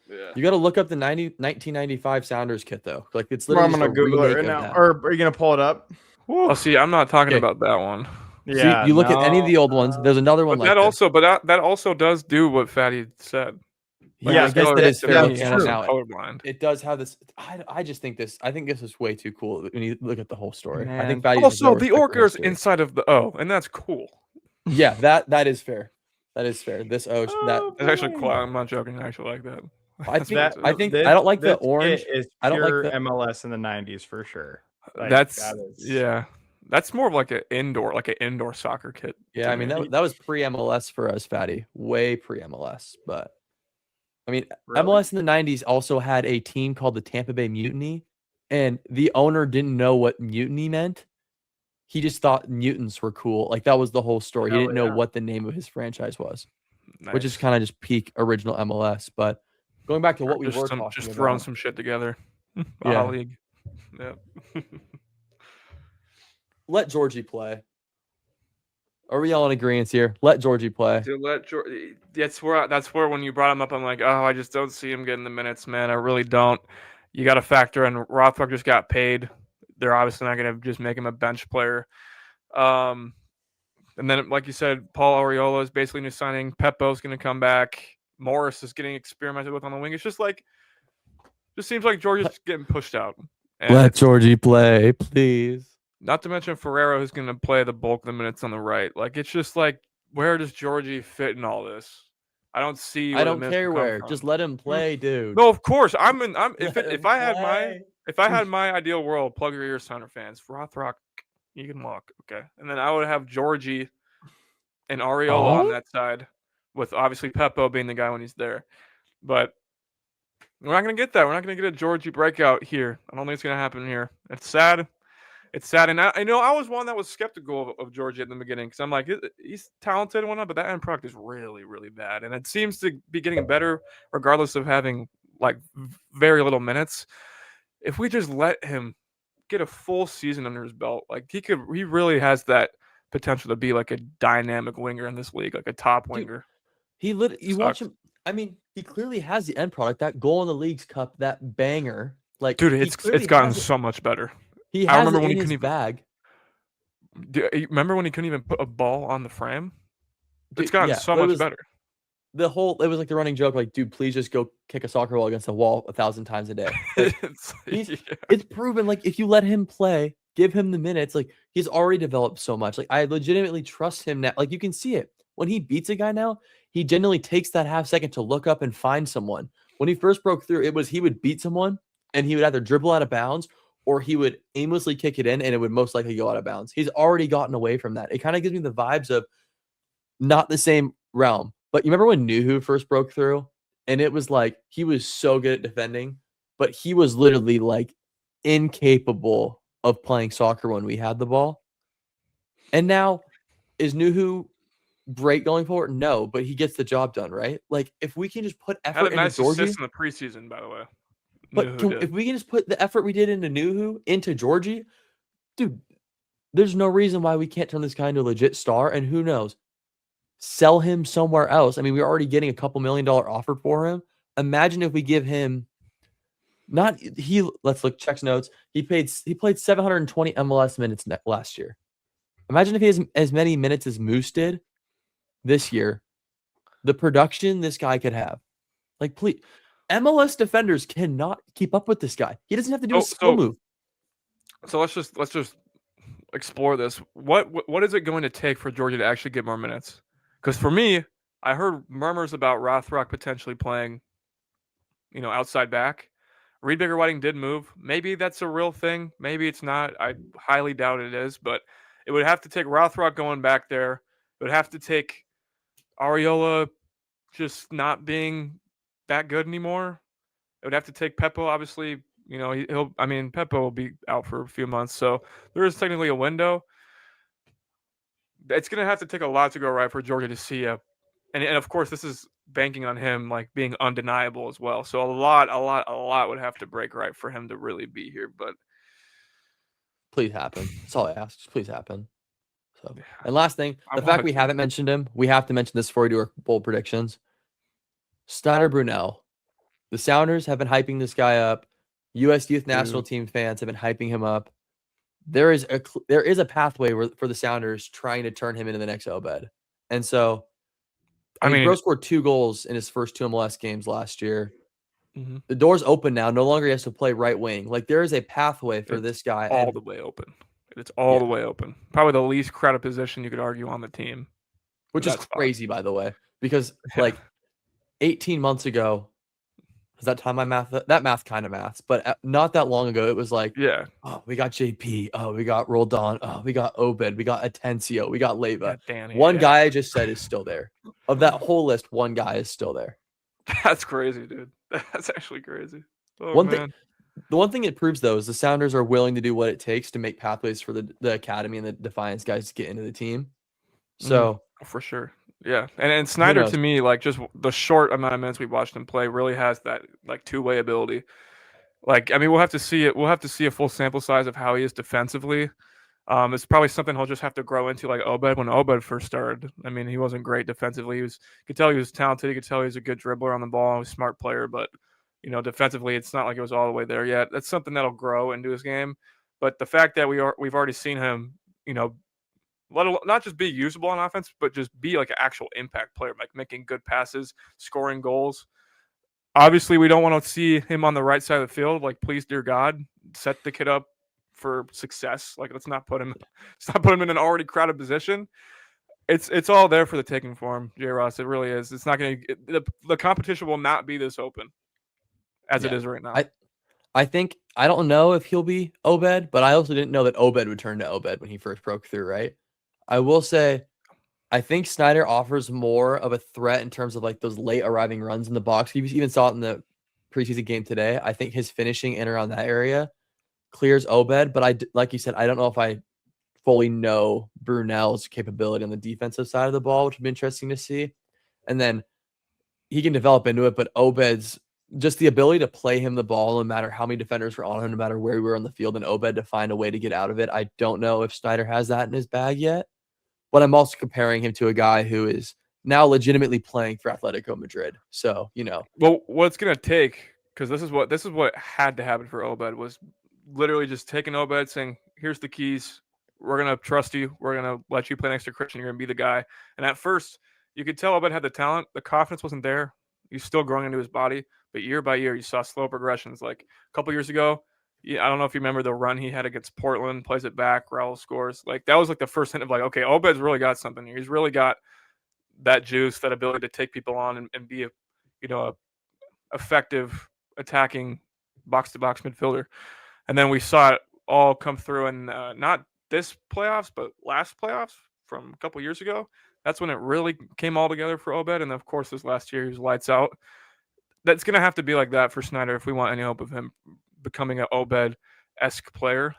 Yeah. You got to look up the 1995 Sounders kit though. Like it's literally I'm gonna Google it right now. Or are you gonna pull it up? Oh, see, I'm not talking about that one. Yeah, you look at any of the old ones. There's another one that also does do what Fatty said. Like, I guess that is fair. Colorblind. It does have this. I just think this. I think this is way too cool when you look at the whole story. Man. I think Fatty also the Orca's inside of the O, and that's cool. Yeah, that is fair. That is fair. This O that's actually cool. I'm not joking. I actually like that. I think I don't like the orange. I don't like the MLS in the 90s for sure. Like, that's more of like an indoor soccer kit. Yeah, I mean that was pre MLS for us, Fatty. Way pre MLS, but I mean MLS in the 90s also had a team called the Tampa Bay Mutiny, and the owner didn't know what mutiny meant. He just thought mutants were cool. Like that was the whole story. He didn't know what the name of his franchise was, which is kind of just peak original MLS. But going back to what we were talking about, just throwing some shit together. League. Yeah. Let Georgie play. Are we all in agreement here? Let Georgie play. Dude, that's where when you brought him up, I'm like, oh, I just don't see him getting the minutes, man. I really don't. You got to factor in Rothrock just got paid. They're obviously not going to just make him a bench player. And then, like you said, Paul Arriola is basically new signing. Peppo's going to come back. Morris is getting experimented with on the wing. It's just seems like Georgie's getting pushed out. And let Georgie play, please. Not to mention Ferrero, who's going to play the bulk of the minutes on the right. Like, it's just like, where does Georgie fit in all this? I don't see. I don't care where. Just let him play, dude. No, of course. If I had my ideal world, plug your ears, Thunder fans. Rothrock, you can walk, okay. And then I would have Georgie and Arriola on that side, with obviously Peppo being the guy when he's there. But we're not going to get that. We're not going to get a Georgie breakout here. I don't think it's going to happen here. It's sad. It's sad. And I know I was one that was skeptical of Georgie at the beginning because I'm like, he's talented and whatnot, but that end product is really, really bad. And it seems to be getting better regardless of having like very little minutes. If we just let him get a full season under his belt, like he really has that potential to be like a dynamic winger in this league, like a top winger. Dude, you watch him. I mean, he clearly has the end product, that goal in the League's Cup, that banger. Like, dude, it's gotten so much better. I remember when he couldn't even bag. Do you remember when he couldn't even put a ball on the frame? It's gotten so much better. It was like the running joke, like, dude, please just go kick a soccer ball against the wall 1,000 times a day. Like, it's proven, like, if you let him play, give him the minutes, like, he's already developed so much. Like, I legitimately trust him now. Like, you can see it. When he beats a guy now, he genuinely takes that half second to look up and find someone. When he first broke through, he would beat someone, and he would either dribble out of bounds, or he would aimlessly kick it in, and it would most likely go out of bounds. He's already gotten away from that. It kind of gives me the vibes of not the same realm. But you remember when Nuhu first broke through? And it was like he was so good at defending, but he was literally like incapable of playing soccer when we had the ball. And now, is Nuhu great going forward? No, but he gets the job done, right? Like, if we can just put effort into Georgie. Assist in the preseason, by the way. But if we can just put the effort we did into Nuhu into Georgie, dude, there's no reason why we can't turn this guy into a legit star. And who knows, sell him somewhere else. I mean, we're already getting a $2 million offer for him. Imagine if we give him let's look, checks notes. He played 720 MLS minutes last year. Imagine if he has as many minutes as Moose did this year. The production this guy could have. Like, please. MLS defenders cannot keep up with this guy. He doesn't have to do a skill move. So let's just explore this. What is it going to take for Georgia to actually get more minutes? Because for me, I heard murmurs about Rothrock potentially playing, outside back. Reed Bigger Whiting did move. Maybe that's a real thing. Maybe it's not. I highly doubt it is. But it would have to take Rothrock going back there. It would have to take Arriola just not being that good anymore. It would have to take Peppo obviously he'll. I mean, Pepe will be out for a few months, so there is technically a window. It's gonna have to take a lot to go right for Georgia to see and of course this is banking on him like being undeniable as well. So a lot would have to break right for him to really be here. But please happen. That's all I ask. Just please happen. So, and last thing, the fact we haven't mentioned him, we have to mention this before we do our bold predictions. Snyder Brunell. The Sounders have been hyping this guy up. U.S. Youth National Team fans have been hyping him up. There is a pathway for the Sounders trying to turn him into the next Obed. And so, I mean, Bro scored 2 goals in his first 2 MLS games last year. Mm-hmm. The door's open now. No longer he has to play right wing. Like, there is a pathway for this guy. All the way open. It's all the way open. Probably the least crowded position you could argue on the team. Which is crazy, by the way. Because, like, 18 months ago, is that time that math kind of maths, but not that long ago, it was like, oh, we got JP, oh, we got Roldan, oh, we got Obed, we got Atencio, we got Leyva. One guy I just said is still there. Of that whole list, one guy is still there. That's crazy, dude. That's actually crazy. The one thing it proves, though, is the Sounders are willing to do what it takes to make pathways for the academy and the Defiance guys to get into the team. So for sure. Yeah, and Snyder, to me, like, just the short amount of minutes we watched him play really has that like two-way ability. Like, I mean, we'll have to see it. We'll have to see a full sample size of how he is defensively. It's probably something he'll just have to grow into, like Obed. When Obed first started, I mean, he wasn't great defensively. You could tell he was talented. You could tell he was a good dribbler on the ball. He was a smart player, but defensively, it's not like it was all the way there yet. That's something that'll grow into his game. But the fact that we've already seen him, not just be usable on offense, but just be like an actual impact player, like making good passes, scoring goals. Obviously, we don't want to see him on the right side of the field. Like, please, dear God, set the kid up for success. Like, let's not put him in an already crowded position. It's all there for the taking for him, J. Ross. It really is. It's not going to the competition will not be this open as it is right now. I think I don't know if he'll be Obed, but I also didn't know that Obed would turn to Obed when he first broke through, right? I will say, I think Snyder offers more of a threat in terms of like those late arriving runs in the box. You even saw it in the preseason game today. I think his finishing in around that area clears Obed, but like you said, I don't know if I fully know Brunell's capability on the defensive side of the ball, which would be interesting to see. And then he can develop into it, but Obed's just the ability to play him the ball, no matter how many defenders were on him, no matter where we were on the field, and Obed to find a way to get out of it. I don't know if Snyder has that in his bag yet. But I'm also comparing him to a guy who is now legitimately playing for Atletico Madrid. So, Well, what it's going to take, because this is what had to happen for Obed, was literally just taking Obed, saying, here's the keys. We're going to trust you. We're going to let you play next to Christian. You're going to be the guy. And at first, you could tell Obed had the talent. The confidence wasn't there. He's still growing into his body. But year by year, you saw slow progressions. Like a couple years ago, I don't know if you remember the run he had against Portland, plays it back, Raul scores. Like, that was like the first hint of like, okay, Obed's really got something here. He's really got that juice, that ability to take people on and be a effective attacking box-to-box midfielder. And then we saw it all come through in not this playoffs, but last playoffs from a couple years ago. That's when it really came all together for Obed. And of course, this last year, he was lights out. That's going to have to be like that for Snyder if we want any hope of him becoming an Obed-esque player.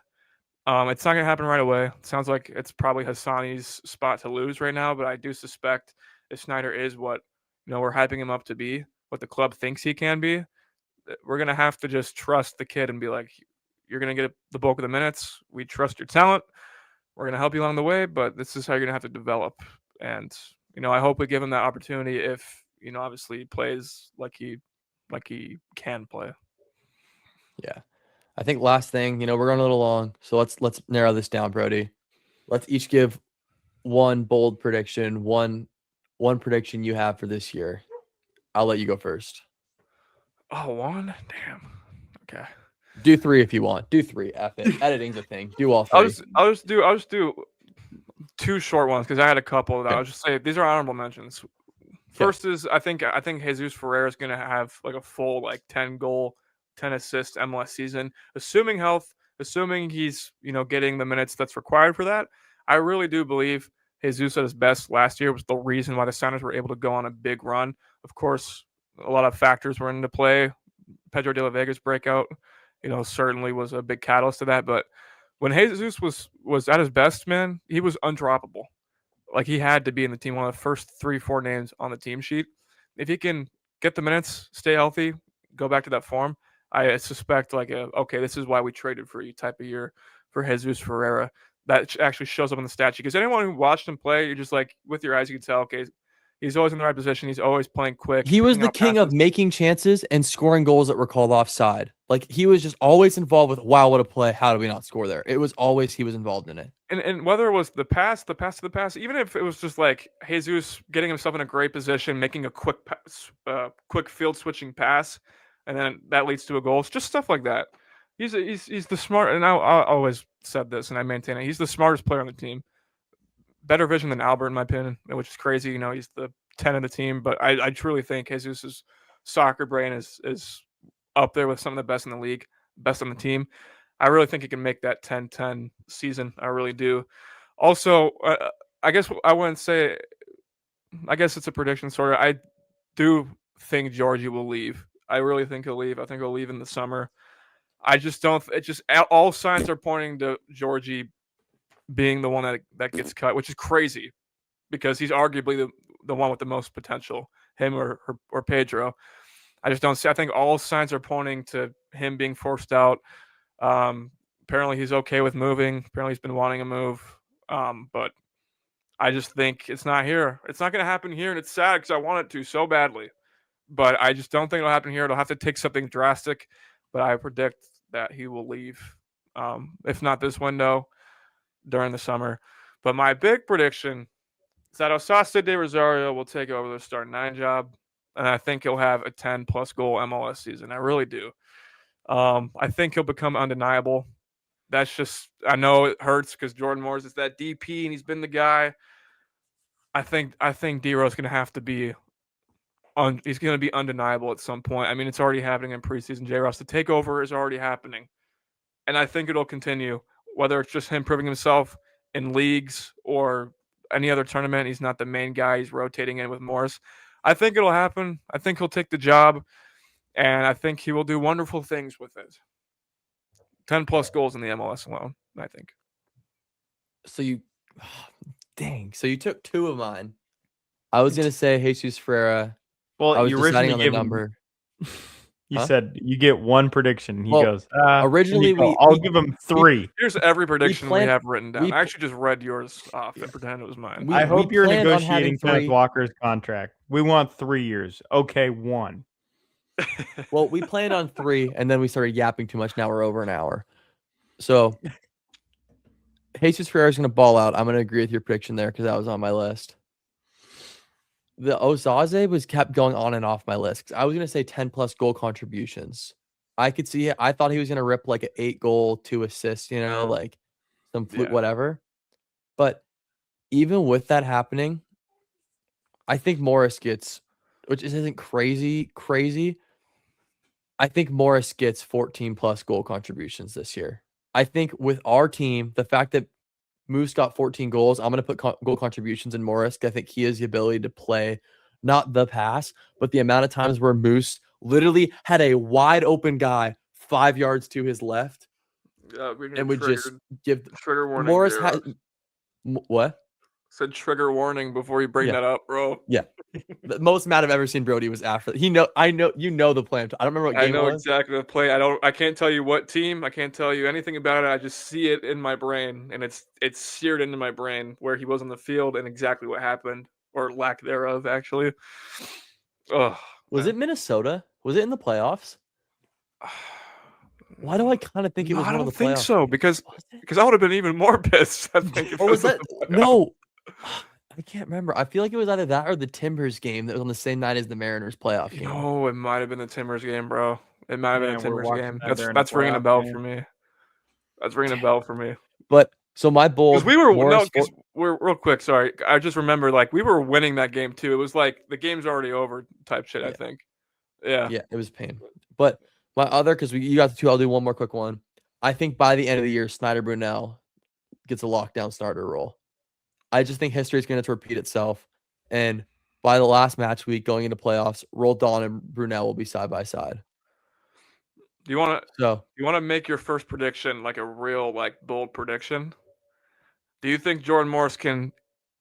It's not going to happen right away. It sounds like it's probably Hassani's spot to lose right now, but I do suspect if Snyder is what we're hyping him up to be, what the club thinks he can be, we're going to have to just trust the kid and be like, you're going to get the bulk of the minutes. We trust your talent. We're going to help you along the way, but this is how you're going to have to develop. And, I hope we give him that opportunity if, obviously he plays like he can play. Yeah. I think last thing, we're going a little long, so let's narrow this down, Brody. Let's each give one bold prediction, one prediction you have for this year. I'll let you go first. Oh, one? Damn. Okay. Do 3 if you want. Do 3. F it. Editing's a thing. Do all 3. I'll just do 2 short ones because I had a couple that I'll just say these are honorable mentions. First is I think Jesus Ferreira is going to have like a full 10 goal, 10 assist MLS season, assuming health, assuming he's getting the minutes that's required for that. I really do believe Jesus at his best last year was the reason why the Sounders were able to go on a big run. Of course, a lot of factors were into play. Pedro de la Vega's breakout, certainly was a big catalyst to that. But when Jesus was at his best, man, he was undroppable. Like he had to be in the team, one of the first 3-4 names on the team sheet. If he can get the minutes, stay healthy, go back to that form, I suspect okay, this is why we traded for you type of year for Jesus Ferreira. That actually shows up on the stat sheet. Because anyone who watched him play, you're just like with your eyes, you can tell. Okay, he's always in the right position. He's always playing quick. He was the king of making chances and scoring goals that were called offside. Like he was just always involved with, wow, what a play. How do we not score there? It was always he was involved in it. And whether it was the pass, even if it was just like Jesus getting himself in a great position, making a quick field switching pass, and then that leads to a goal. It's just stuff like that. He's the smart, and I always said this, and I maintain it. He's the smartest player on the team. Better vision than Albert, in my opinion, which is crazy. He's the 10 of the team, but I truly think Jesus' soccer brain is up there with some of the best in the league, best on the team. I really think he can make that 10-10 season. I really do. Also, I guess I wouldn't say. I guess it's a prediction, sort of. I do think Georgie will leave. I really think he'll leave. I think he'll leave in the summer. I just don't. All signs are pointing to Georgie being the one that gets cut, which is crazy because he's arguably the one with the most potential, him or Pedro. I just don't see. I think all signs are pointing to him being forced out. Apparently he's okay with moving. Apparently he's been wanting to move. But I just think it's not here. It's not going to happen here, and it's sad because I want it to so badly. But I just don't think it'll happen here. It'll have to take something drastic. But I predict that he will leave, if not this window, during the summer. But my big prediction is that Osase de Rosario will take over the starting 9 job, and I think he'll have a 10-plus goal MLS season. I really do. I think he'll become undeniable. That's just, I know it hurts because Jordan Morris is that DP and he's been the guy. I think D-Rose going to have to be he's going to be undeniable at some point. I mean, it's already happening in preseason. J-Ross, the takeover is already happening. And I think it'll continue, whether it's just him proving himself in leagues or any other tournament. He's not the main guy. He's rotating in with Morris. I think it'll happen. I think he'll take the job, and I think he will do wonderful things with it. 10-plus goals in the MLS alone, I think. So you took 2 of mine. I was going to say Jesus Ferreira. Well, I was you deciding on the originally number. You said you get 1 prediction. He goes, originally I'll give him 3. Here's every prediction we have written down. I actually just read yours off and pretend it was mine. I hope you're negotiating Kenneth Walker's contract. We want 3 years. Okay, 1. Well, we planned on 3, and then we started yapping too much. Now we're over an hour. So Jesus Ferreira is going to ball out. I'm going to agree with your prediction there because that was on my list. The Osaze was kept going on and off my list. I was going to say 10-plus goal contributions. I could see it. I thought he was going to rip like an 8-goal, 2 assists, like some whatever. But even with that happening, I think Morris gets, which isn't crazy. I think Morris gets 14-plus goal contributions this year. I think with our team, the fact that Moose got 14 goals, I'm going to put goal contributions in Morris. I think he has the ability to play, not the pass, but the amount of times where Moose literally had a wide open guy 5 yards to his left and would just give trigger warning. Morris had what? Said trigger warning before you bring that up, bro. Yeah. The most mad I've ever seen Brody was after. I know the plan. I don't remember what game I know it was. exactly the play. I can't tell you what team. I can't tell you anything about it. I just see it in my brain, and it's seared into my brain where he was on the field and exactly what happened, or lack thereof, actually. Was it Minnesota? Was it in the playoffs? Why do I kind of think it was one of the playoffs? I don't think so, because I would have been even more pissed, I think. Or was that no? I can't remember. I feel like it was either that or the Timbers game that was on the same night as the Mariners playoff game. No, it might have been the Timbers game, bro. It might have been a Timbers game. That's ringing a bell for me. That's ringing a bell for me. But so my bold. We're real quick. Sorry, I just remember we were winning that game too. It was like the game's already over type shit. Yeah. I think. Yeah. Yeah, it was pain. But my other, because you got the 2, I'll do one more quick one. I think by the end of the year, Snyder Brunel gets a lockdown starter role. I just think history is going to repeat itself. And by the last match week going into playoffs, Roldan and Brunel will be side by side. Do you want to? So You want to make your first prediction like a real, like, bold prediction? Do you think Jordan Morris can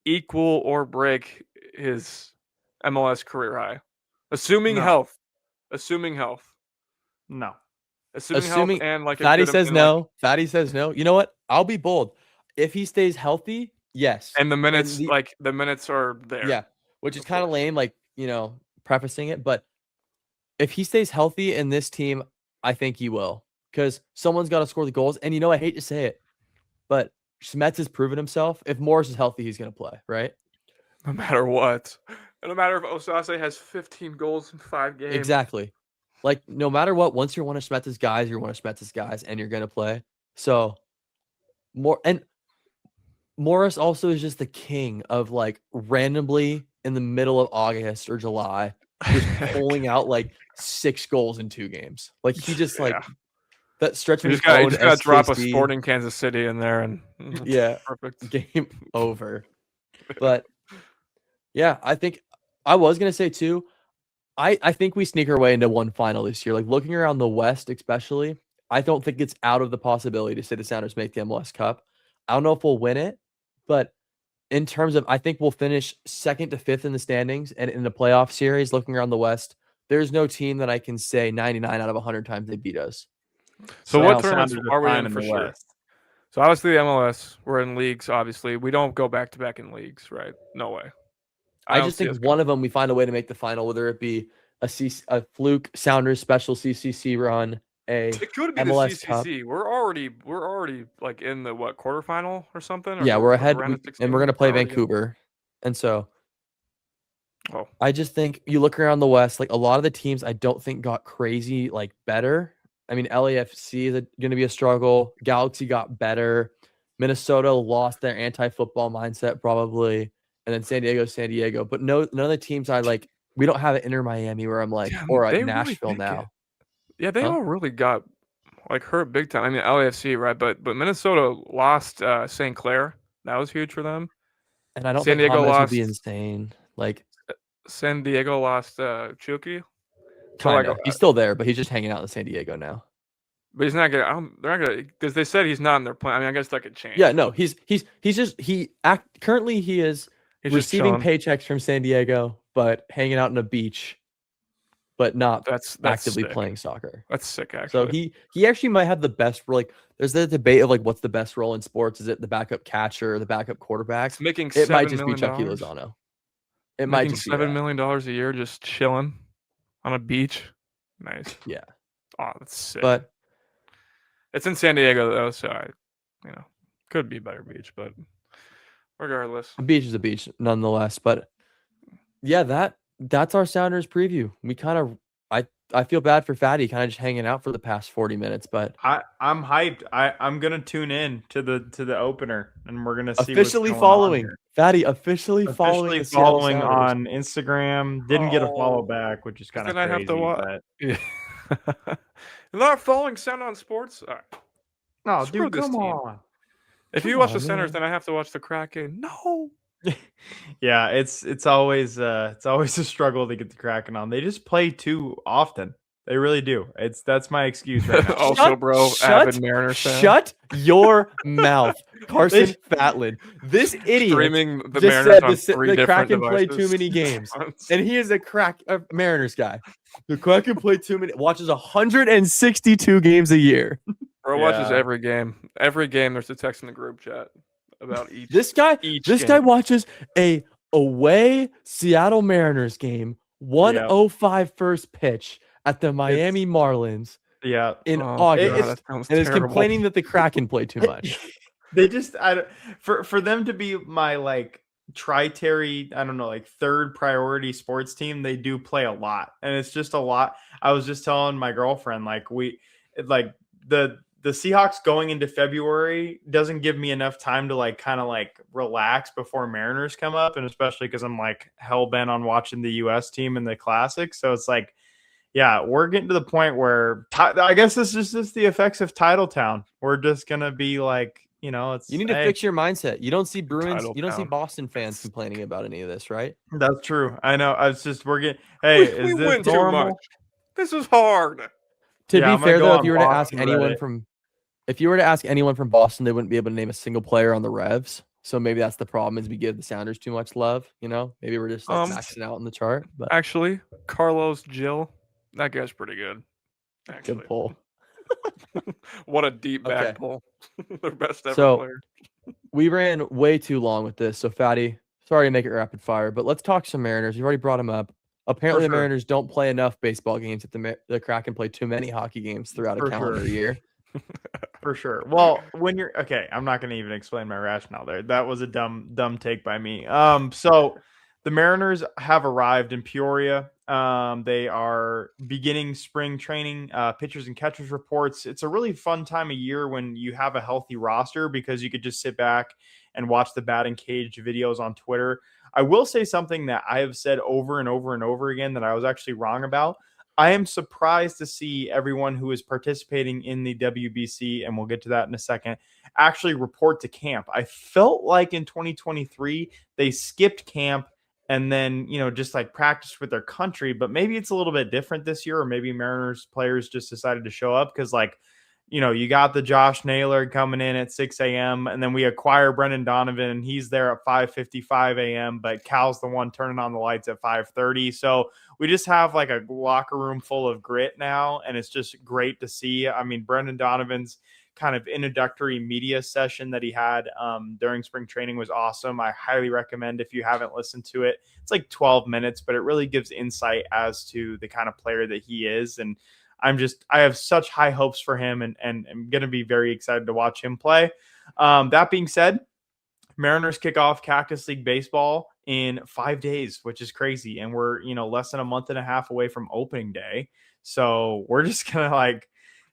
equal or break his MLS career high? Assuming No, health. Assuming health. no. Assuming health assuming and like a Fatty good says and, like, no. Fatty says no. You know what? I'll be bold. If he stays healthy, yes. and the minutes, And like the minutes are there. yeah, which is Of kind of course. lame, like, prefacing it, but if he stays healthy in this team, I think he will. Because someone's got to score the goals. And I hate to say it, but Smets has proven himself. If Morris is healthy, he's going to play, right? No matter what. And no matter if Osase has 15 goals in 5 games. Exactly. Like, no matter what, once you're one of Smets' guys, you're one of Smets' guys, and you're going to play. So, Morris also is just the king of, like, randomly in the middle of August or July, just pulling out, like, 6 goals in 2 games. Like, he just, like, that stretch You when just he owned got to drop a SKC. Sporting Kansas City in there and Yeah, perfect. game over. But yeah, I was gonna say too. I think we sneak our way into one final this year. Like, looking around the West, especially, I don't think it's out of the possibility to say the Sounders make the MLS Cup. I don't know if we'll win it, but in terms of, I think we'll finish 2nd to 5th in the standings, and in the playoff series, looking around the West, there's no team that I can say 99 out of 100 times they beat us. So Now, what tournaments Sounders are we fine in for the sure? West. So obviously the MLS, we're in leagues. Obviously, we don't go back to back in leagues, right? No way. I don't just see think us one going. of them we find a way to make the final, whether it be a fluke Sounders special CCC run, a It could be MLS the Cup. CCC. We're already like in the quarterfinal or something. Yeah, or we're the ahead, round of and we're 16? gonna play We're already in. Vancouver, and so Oh, I just think you look around the West, like, a lot of the teams I don't think got crazy, like, better. I mean, LAFC is going to be a struggle. Galaxy got better. Minnesota lost their anti-football mindset probably, and then San Diego. But none of the teams I like. We don't have an Inter Miami where I'm like, damn, or a they really Nashville make it. now. Yeah, they Huh? all really got like hurt big time. I mean, LAFC, right? But Minnesota lost St. Clair. That was huge for them. And I don't San think Diego James would be lost. insane. Like, San Diego lost Chucky. So kind like, of. He's still there, but he's just hanging out in San Diego now. but he's not gonna. They're not gonna because they said he's not in their plan. I mean, I guess that could change. Yeah, no, currently he is He's just receiving chilling. paychecks from San Diego, but hanging out on a beach, but not That's actively sick. playing soccer. That's sick, So actually. he actually might have the best, like, there's the debate of, like, what's the best role in sports? Is it the backup catcher or the backup quarterback? It's making It might $7 just be million. Chucky Lozano. It might Making just be $7 that. million a year, just chilling on a beach. Nice. Yeah. Oh, that's sick. But it's in San Diego though, so could be a better beach, but regardless. a beach is a beach nonetheless. But yeah, that's our Sounders preview. We kind of I feel bad for Fatty kind of just hanging out for the past 40 minutes, but I'm hyped. I'm gonna tune in to the opener, and we're gonna see officially what's going on following here. Fatty, officially following the Seattle following Sounders. on Instagram. Didn't get a follow back, which is kind of Then crazy. I have to watch. But Yeah. You're not following Sound on Sports? All right. no, Screw dude, this come team. on. If you watch the Centers, then I have to watch the Kraken. No. Yeah, it's always a struggle to get the Kraken on. They just play too often. They really do. That's my excuse right now. Also, bro, avid Mariners fan. Shut your mouth, Carson Fatlin. This idiot Streaming the just Mariners said on 3 the different Kraken devices. played too many games, and he is a Mariners guy. The Kraken played too many. Watches 162 games a year. Bro watches every game. Every game, there's a text in the group chat about each. This guy watches a away Seattle Mariners game, 105 first pitch at the Miami Marlins. Yeah, in August, and is complaining that the Kraken play too much. They just for them to be my like tri-terry, I don't know, like third priority sports team, they do play a lot, and it's just a lot. I was just telling my girlfriend, like, the Seahawks going into February doesn't give me enough time to like kind of like relax before Mariners come up, and especially because I'm like hell bent on watching the US team in the Classic. So it's like, yeah, we're getting to the point where I guess this is just the effects of Title Town. We're just gonna be like, it's you need to fix your mindset. You don't see Bruins, Title you don't see Town. Boston fans complaining about any of this, right? That's true. I know. We're getting. Hey, we is this win normal? too much. This is hard. To Yeah, be I'm gonna fair go though, on if you were to ask Boston anyone Reddit. from Boston, they wouldn't be able to name a single player on the Revs. So maybe that's the problem, is we give the Sounders too much love. Maybe we're just like maxing out on the chart. But Actually, Carlos Gil, that guy's pretty good. good Actually, pull. what a deep back Okay. pull. Their best ever So player. we ran way too long with this. So Fatty, sorry to make it rapid fire, but let's talk some Mariners. You've already brought them up. Apparently, For the sure. Mariners don't play enough baseball games. If the Kraken play too many hockey games throughout a For calendar sure. year. For sure. Well, when you're okay, I'm not going to even explain my rationale there. That was a dumb take by me. So the Mariners have arrived in Peoria. They are beginning spring training, pitchers and catchers reports. It's a really fun time of year when you have a healthy roster, because you could just sit back and watch the batting cage videos on Twitter. I will say something that I have said over and over and over again that I was actually wrong about. I am surprised to see everyone who is participating in the WBC, and we'll get to that in a second, actually report to camp. I felt like in 2023, they skipped camp and then, just like practiced with their country, but maybe it's a little bit different this year, or maybe Mariners players just decided to show up because, like, you got the Josh Naylor coming in at 6 a.m. and then we acquire Brendan Donovan and he's there at 5:55 a.m. But Cal's the one turning on the lights at 5:30. So we just have like a locker room full of grit now, and it's just great to see. I mean, Brendan Donovan's kind of introductory media session that he had during spring training was awesome. I highly recommend if you haven't listened to it. It's like 12 minutes, but it really gives insight as to the kind of player that he is. And I have such high hopes for him, and I'm going to be very excited to watch him play. That being said, Mariners kick off Cactus League Baseball in 5 days, which is crazy. And we're, less than a month and a half away from opening day. So we're just going to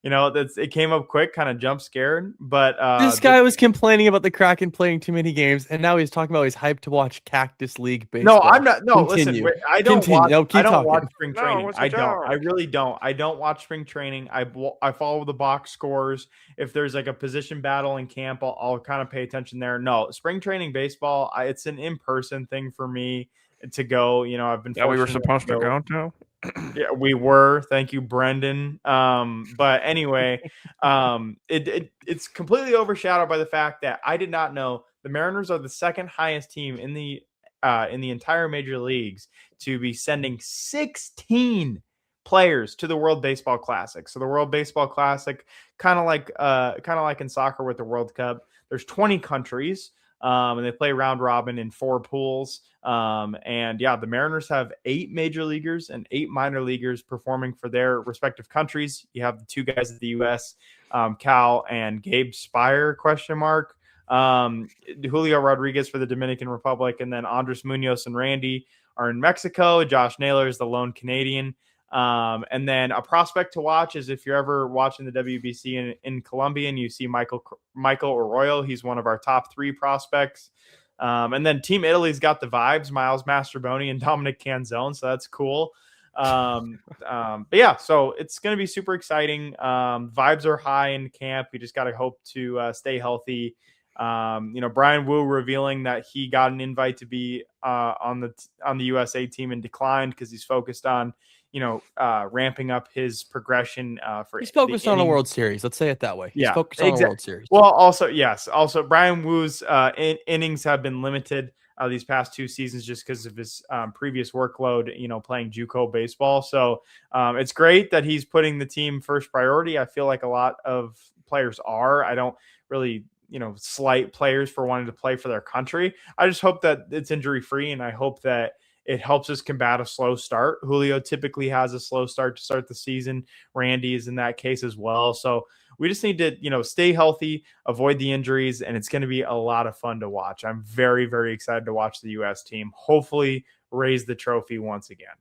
it came up quick, kind of jump scared. But this guy was complaining about the Kraken playing too many games, and now he's talking about he's hyped to watch Cactus League Baseball. No, I'm not. No, Continue. listen, I don't watch. No, I don't talking. watch spring training. No, I don't. I really don't. I don't watch spring training. I follow the box scores. If there's like a position battle in camp, I'll kind of pay attention there. No, spring training baseball. It's an in-person thing for me to go. I've been. Yeah, we were fortunate supposed to go to. Yeah, we were. Thank you, Brendan. But anyway, it's completely overshadowed by the fact that I did not know the Mariners are the second highest team in the entire major leagues to be sending 16 players to the World Baseball Classic. So the World Baseball Classic, kind of like in soccer with the World Cup, there's 20 countries. And they play round robin in 4 pools. And yeah, the Mariners have 8 major leaguers and 8 minor leaguers performing for their respective countries. You have the 2 guys at the U.S., Cal and Gabe Spire, ? Julio Rodriguez for the Dominican Republic, and then Andres Munoz and Randy are in Mexico. Josh Naylor is the lone Canadian. And then a prospect to watch is if you're ever watching the WBC in Colombia and you see Michael Arroyo, he's one of our top 3 prospects. And then Team Italy's got the vibes, Miles Mastrobuoni and Dominic Canzone, so that's cool. But yeah, so it's going to be super exciting. Vibes are high in camp. We just got to hope to stay healthy. Brian Wu revealing that he got an invite to be on the USA team and declined because he's focused on ramping up his progression he's focused on a World Series. Let's say it that way. He's focused on a World Series. Well, also Brian Wu's innings have been limited these past 2 seasons just because of his previous workload, playing JUCO baseball. So it's great that he's putting the team first priority. I feel like a lot of players are. I don't really slight players for wanting to play for their country. I just hope that it's injury free, and I hope that it helps us combat a slow start. Julio typically has a slow start to start the season. Randy is in that case as well. So we just need to, stay healthy, avoid the injuries, and it's going to be a lot of fun to watch. I'm very, very excited to watch the U.S. team hopefully raise the trophy once again.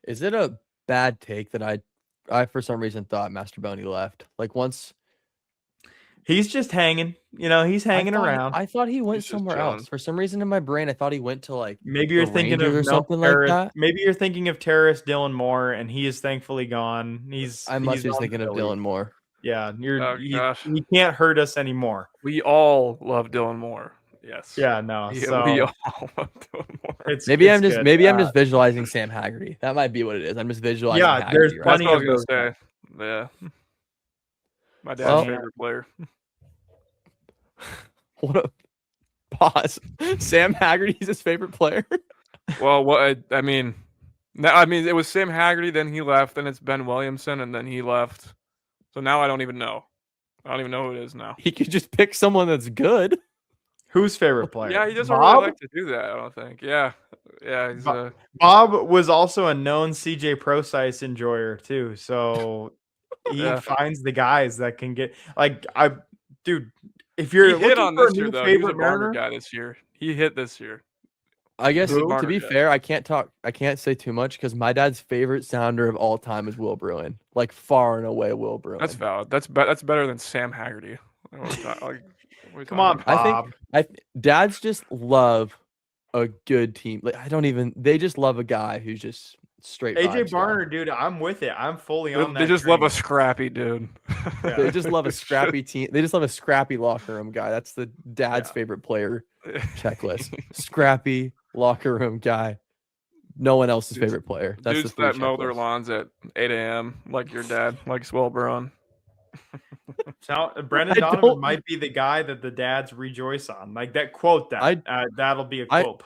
Is it a bad take that I for some reason thought Mastrobuoni left? Like once he's just hanging, he's hanging around. I thought he went somewhere else. For some reason in my brain, I thought he went to like maybe you're thinking Rangers of or something like that. Maybe you're thinking of terrorist Dylan Moore, and he is thankfully gone. I must be thinking of Dylan Moore. Yeah, he can't hurt us anymore. We all love Dylan Moore. Yes. Yeah, no. We So all love Dylan Moore. I'm just visualizing Sam Haggerty. That might be what it is. I'm just visualizing. Yeah, Haggerty, there's plenty That's what I of was those. gonna say. Yeah. My dad's favorite player. What a pause. Sam Haggerty's his favorite player. Well, I mean, it was Sam Haggerty, then he left, then it's Ben Williamson, and then he left. So now I don't even know. I don't even know who it is now. He could just pick someone that's good. Whose favorite player? Yeah, he doesn't Bob? really like to do that, I don't think. Yeah. He's Bob was also a known CJ Procise enjoyer too. So he finds the guys that can get dude, if you're he hit looking on for this a year new though. He was a favorite Marner Mariner, guy this year. He hit this year. I guess Who? to be fair, I can't say too much because my dad's favorite Sounder of all time is Will Bruin. Like far and away, Will Bruin. That's valid. That's better than Sam Haggerty. come on, Bob. I think dads just love a good team. Like they just love a guy who's just straight. AJ vibes Barner, guy. dude, I'm with it. I'm fully on that. They just train. love a scrappy dude. Yeah. They just love a scrappy team. They just love a scrappy locker room guy. That's the dad's favorite player checklist. Scrappy locker room guy. No one else's favorite player. That's dudes the three that mow their checklist. lawns at 8 a.m. like your dad likes Will Bruin. Brendan Donovan might be the guy that the dads rejoice on. Like that quote that'll be a quote.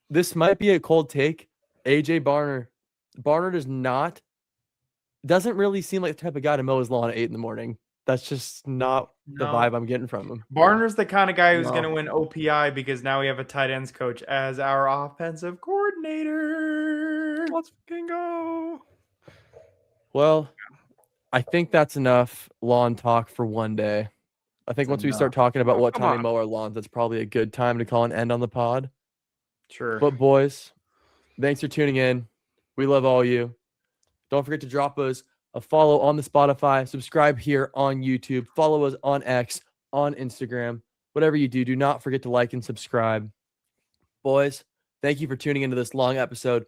This might be a cold take. AJ Barner doesn't really seem like the type of guy to mow his lawn at 8 a.m. That's just not the vibe I'm getting from him. Barner's the kind of guy who's going to win OPI because now we have a tight ends coach as our offensive coordinator. Let's fucking go. Well, I think that's enough lawn talk for one day. I think once we start talking about what time we mow our lawns, that's probably a good time to call an end on the pod. Sure. But boys, thanks for tuning in. We love all you. Don't forget to drop us a follow on the Spotify, subscribe here on YouTube, follow us on X, on Instagram. Whatever you do, do not forget to like and subscribe. Boys, thank you for tuning into this long episode.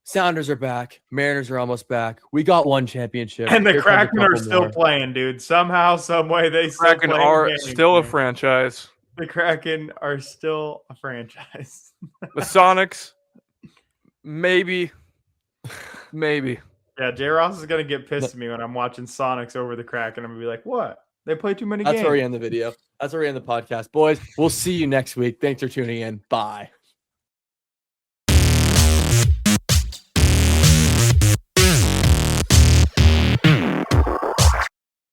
Sounders are back. Mariners are almost back. We got one championship. And the Kraken are still playing, dude. Somehow, some way, they still Kraken are still a franchise. The Kraken are still a franchise. The Sonics, maybe. Yeah, J. Ross is going to get pissed at me when I'm watching Sonics over the Kraken. I'm going to be like, what? They play too many games. That's where we end the video. That's where we end the podcast. Boys, we'll see you next week. Thanks for tuning in. Bye.